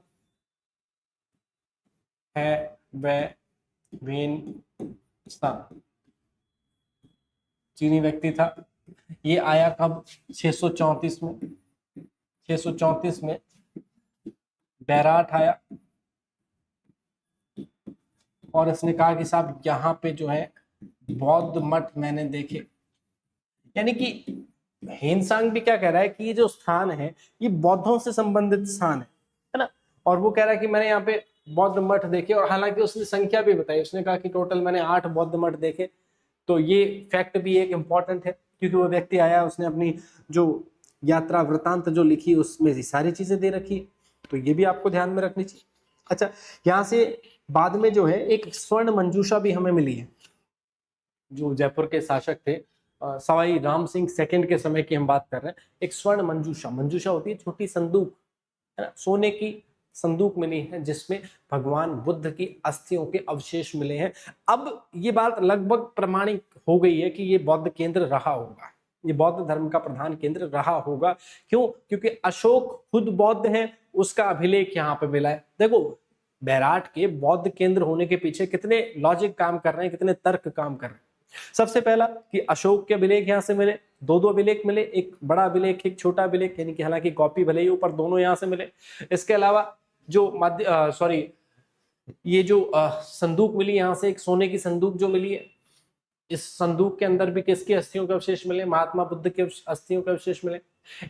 है वे वेन सांग, चीनी व्यक्ति था। ये आया कब? 634 में। 634 में बैराट आया और इसने कहा कि साहब यहाँ पे जो है बौद्ध मठ मैंने देखे। यानी कि हेनसांग भी क्या कह रहा है कि ये जो स्थान है ये बौद्धों से संबंधित स्थान है ना, और वो कह रहा है कि मैंने यहाँ पे बौद्ध मठ देखे, और हालांकि उसने संख्या भी बताई, उसने कहा कि टोटल मैंने 8 बौद्ध मठ देखे। तो ये फैक्ट भी एक इंपॉर्टेंट है, क्योंकि वो व्यक्ति आया, उसने अपनी जो यात्रा वृतांत जो लिखी उसमें ये सारी चीजें दे रखी है, तो ये भी आपको ध्यान में रखनी चाहिए। अच्छा, यहाँ से बाद में जो है एक स्वर्ण मंजूषा भी हमें मिली है, जो जयपुर के शासक थे सवाई राम सिंह सेकंड के समय की हम बात कर रहे हैं। एक स्वर्ण मंजूषा, मंजूषा होती है छोटी संदूक, है ना, सोने की संदूक मिली है जिसमें भगवान बुद्ध की अस्थियों के अवशेष मिले हैं। अब ये बात लगभग प्रमाणित हो गई है कि ये बौद्ध केंद्र रहा होगा, ये बौद्ध धर्म का प्रधान केंद्र रहा होगा। क्यों? क्योंकि अशोक खुद बौद्ध है, उसका अभिलेख यहाँ पे मिला है। देखो बैराट के बौद्ध केंद्र होने के पीछे कितने लॉजिक काम कर रहे हैं, कितने तर्क काम कर रहे हैं। सबसे पहला कि अशोक के अभिलेख यहाँ से मिले, दो अभिलेख मिले, एक बड़ा अभिलेख एक छोटा अभिलेख, यानी कि हालांकि कॉपी भले ही ऊपर दोनों यहाँ से मिले। इसके अलावा जो ये जो संदूक मिली यहाँ से, एक सोने की संदूक जो मिली है, इस संदूक के अंदर भी किसके अस्थियों के अवशेष मिले? महात्मा बुद्ध के अस्थियों के अवशेष मिले।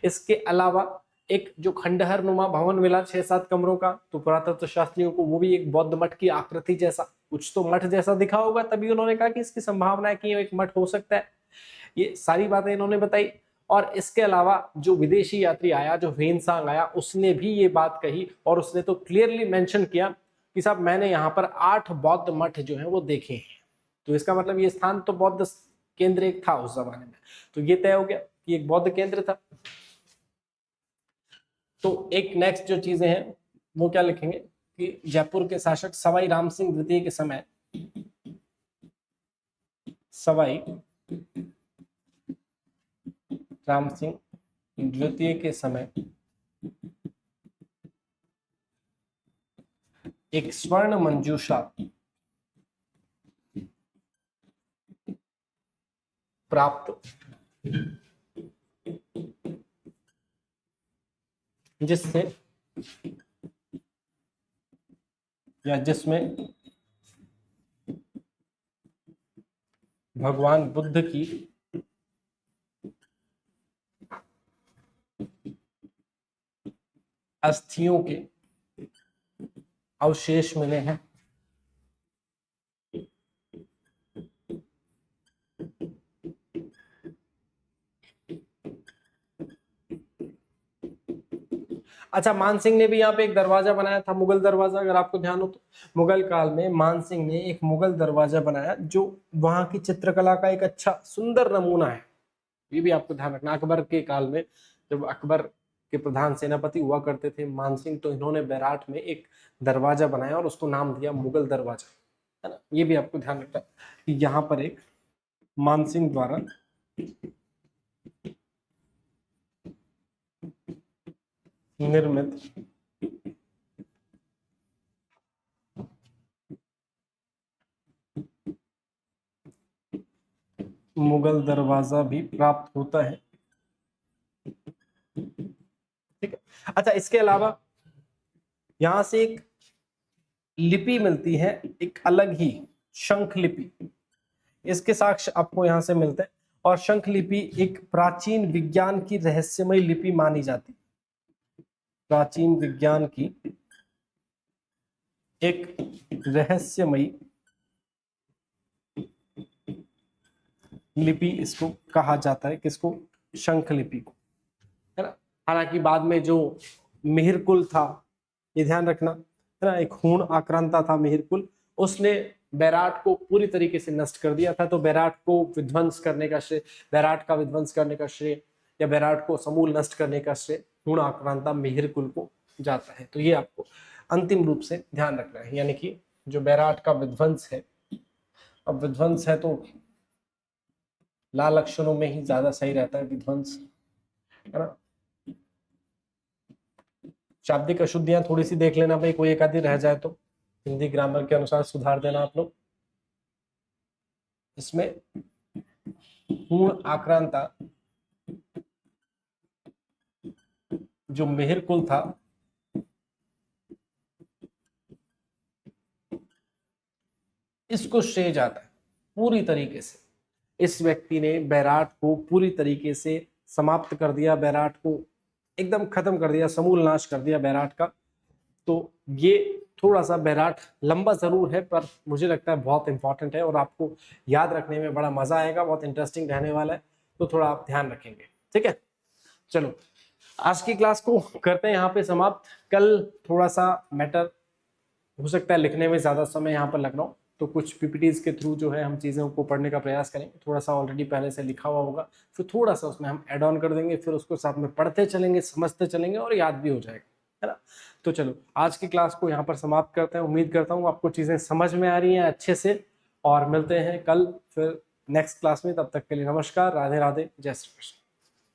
इसके अलावा एक जो खंडहर नुमा भवन मिला 6-7 कमरों का, तो पुरातत्व शास्त्रियों को वो भी एक बौद्ध मठ की आकृति जैसा, कुछ तो मठ जैसा दिखा होगा, तभी उन्होंने कहा कि इसकी संभावना है कि एक मठ हो सकता है। ये सारी बातें इन्होंने बताई। और इसके अलावा जो विदेशी यात्री आया, जो ह्वेनसांग आया, उसने भी ये बात कही और उसने तो क्लियरली मेंशन किया कि साहब मैंने यहाँ पर 8 बौद्ध मठ जो है वो देखे हैं। तो इसका मतलब ये स्थान तो बौद्ध केंद्र एक था उस जमाने में, तो ये तय हो गया कि एक बौद्ध केंद्र था। तो एक नेक्स्ट जो चीजें हैं वो क्या लिखेंगे कि जयपुर के शासक सवाई राम सिंह द्वितीय के समय, सवाई राम सिंह द्वितीय के समय एक स्वर्ण मंजूषा प्राप्त, जिससे या जिसमें भगवान बुद्ध की अस्थियों के अवशेष मिले हैं। अच्छा, मानसिंह ने भी यहाँ पे एक दरवाजा बनाया था, मुगल दरवाजा, अगर आपको ध्यान हो तो। मुगल काल में मानसिंह ने एक मुगल दरवाजा बनाया जो वहां की चित्रकला का एक अच्छा सुंदर नमूना है। ये भी आपको ध्यान रखना। अकबर के काल में जब अकबर के प्रधान सेनापति हुआ करते थे मानसिंह, तो इन्होंने बैराट में एक दरवाजा बनाया और उसको नाम दिया मुगल दरवाजा, है ना। ये भी आपको ध्यान रखना कि यहाँ पर एक मानसिंह द्वारा निर्मित मुगल दरवाजा भी प्राप्त होता है, ठीक है। अच्छा, इसके अलावा यहां से एक लिपि मिलती है, एक अलग ही शंख लिपि, इसके साक्ष्य आपको यहां से मिलते हैं। और शंख लिपि एक प्राचीन विज्ञान की रहस्यमय लिपि मानी जाती, प्राचीन विज्ञान की एक रहस्यमयी लिपि इसको कहा जाता है। किसको? शंख लिपि को, है ना। हालांकि बाद में जो मिहिर कुल था, ये ध्यान रखना, है ना, एक हूण आक्रांता था मिहिर कुल, उसने बैराट को पूरी तरीके से नष्ट कर दिया था। तो बैराट को विध्वंस करने का श्रेय, बैराट का विध्वंस करने का श्रेय या बैराट को समूल नष्ट करने का श्रेय हूण आक्रांता मिहिर कुल को जाता है। तो ये आपको अंतिम रूप से ध्यान रखना है, यानी कि जो बैराट का विध्वंस है, अब विध्वंस है तो लाल अक्षरों में ही ज्यादा सही रहता है विध्वंस, है ना। शाब्दिक अशुद्धियां थोड़ी सी देख लेना भाई, कोई एक आधी रह जाए तो हिंदी ग्रामर के अनुसार सुधार देना आप लोग। इसमें हूण आक्रांता जो मिहिर कुल था, इसको श्रेय जाता है पूरी तरीके से। इस व्यक्ति ने बैराट को पूरी तरीके से समाप्त कर दिया, बैराट को एकदम खत्म कर दिया, समूल नाश कर दिया बैराट का। तो ये थोड़ा सा बैराट लंबा जरूर है, पर मुझे लगता है बहुत इंपॉर्टेंट है और आपको याद रखने में बड़ा मजा आएगा, बहुत इंटरेस्टिंग रहने वाला है, तो थोड़ा आप ध्यान रखेंगे, ठीक है। चलो आज की क्लास को करते हैं यहाँ पे समाप्त। कल थोड़ा सा मैटर हो सकता है लिखने में ज्यादा समय यहाँ पर लग रहा हो, तो कुछ पीपीटीज के थ्रू जो है हम चीज़ों को पढ़ने का प्रयास करेंगे। थोड़ा सा ऑलरेडी पहले से लिखा हुआ होगा, फिर थोड़ा सा उसमें हम ऐड ऑन कर देंगे, फिर उसको साथ में पढ़ते चलेंगे, समझते चलेंगे और याद भी हो जाएगा, है ना। तो चलो आज की क्लास को यहाँ पर समाप्त करते हैं। उम्मीद करता हूँ आपको चीज़ें समझ में आ रही हैं अच्छे से, और मिलते हैं कल फिर नेक्स्ट क्लास में। तब तक के लिए नमस्कार, राधे राधे, जय श्री कृष्ण।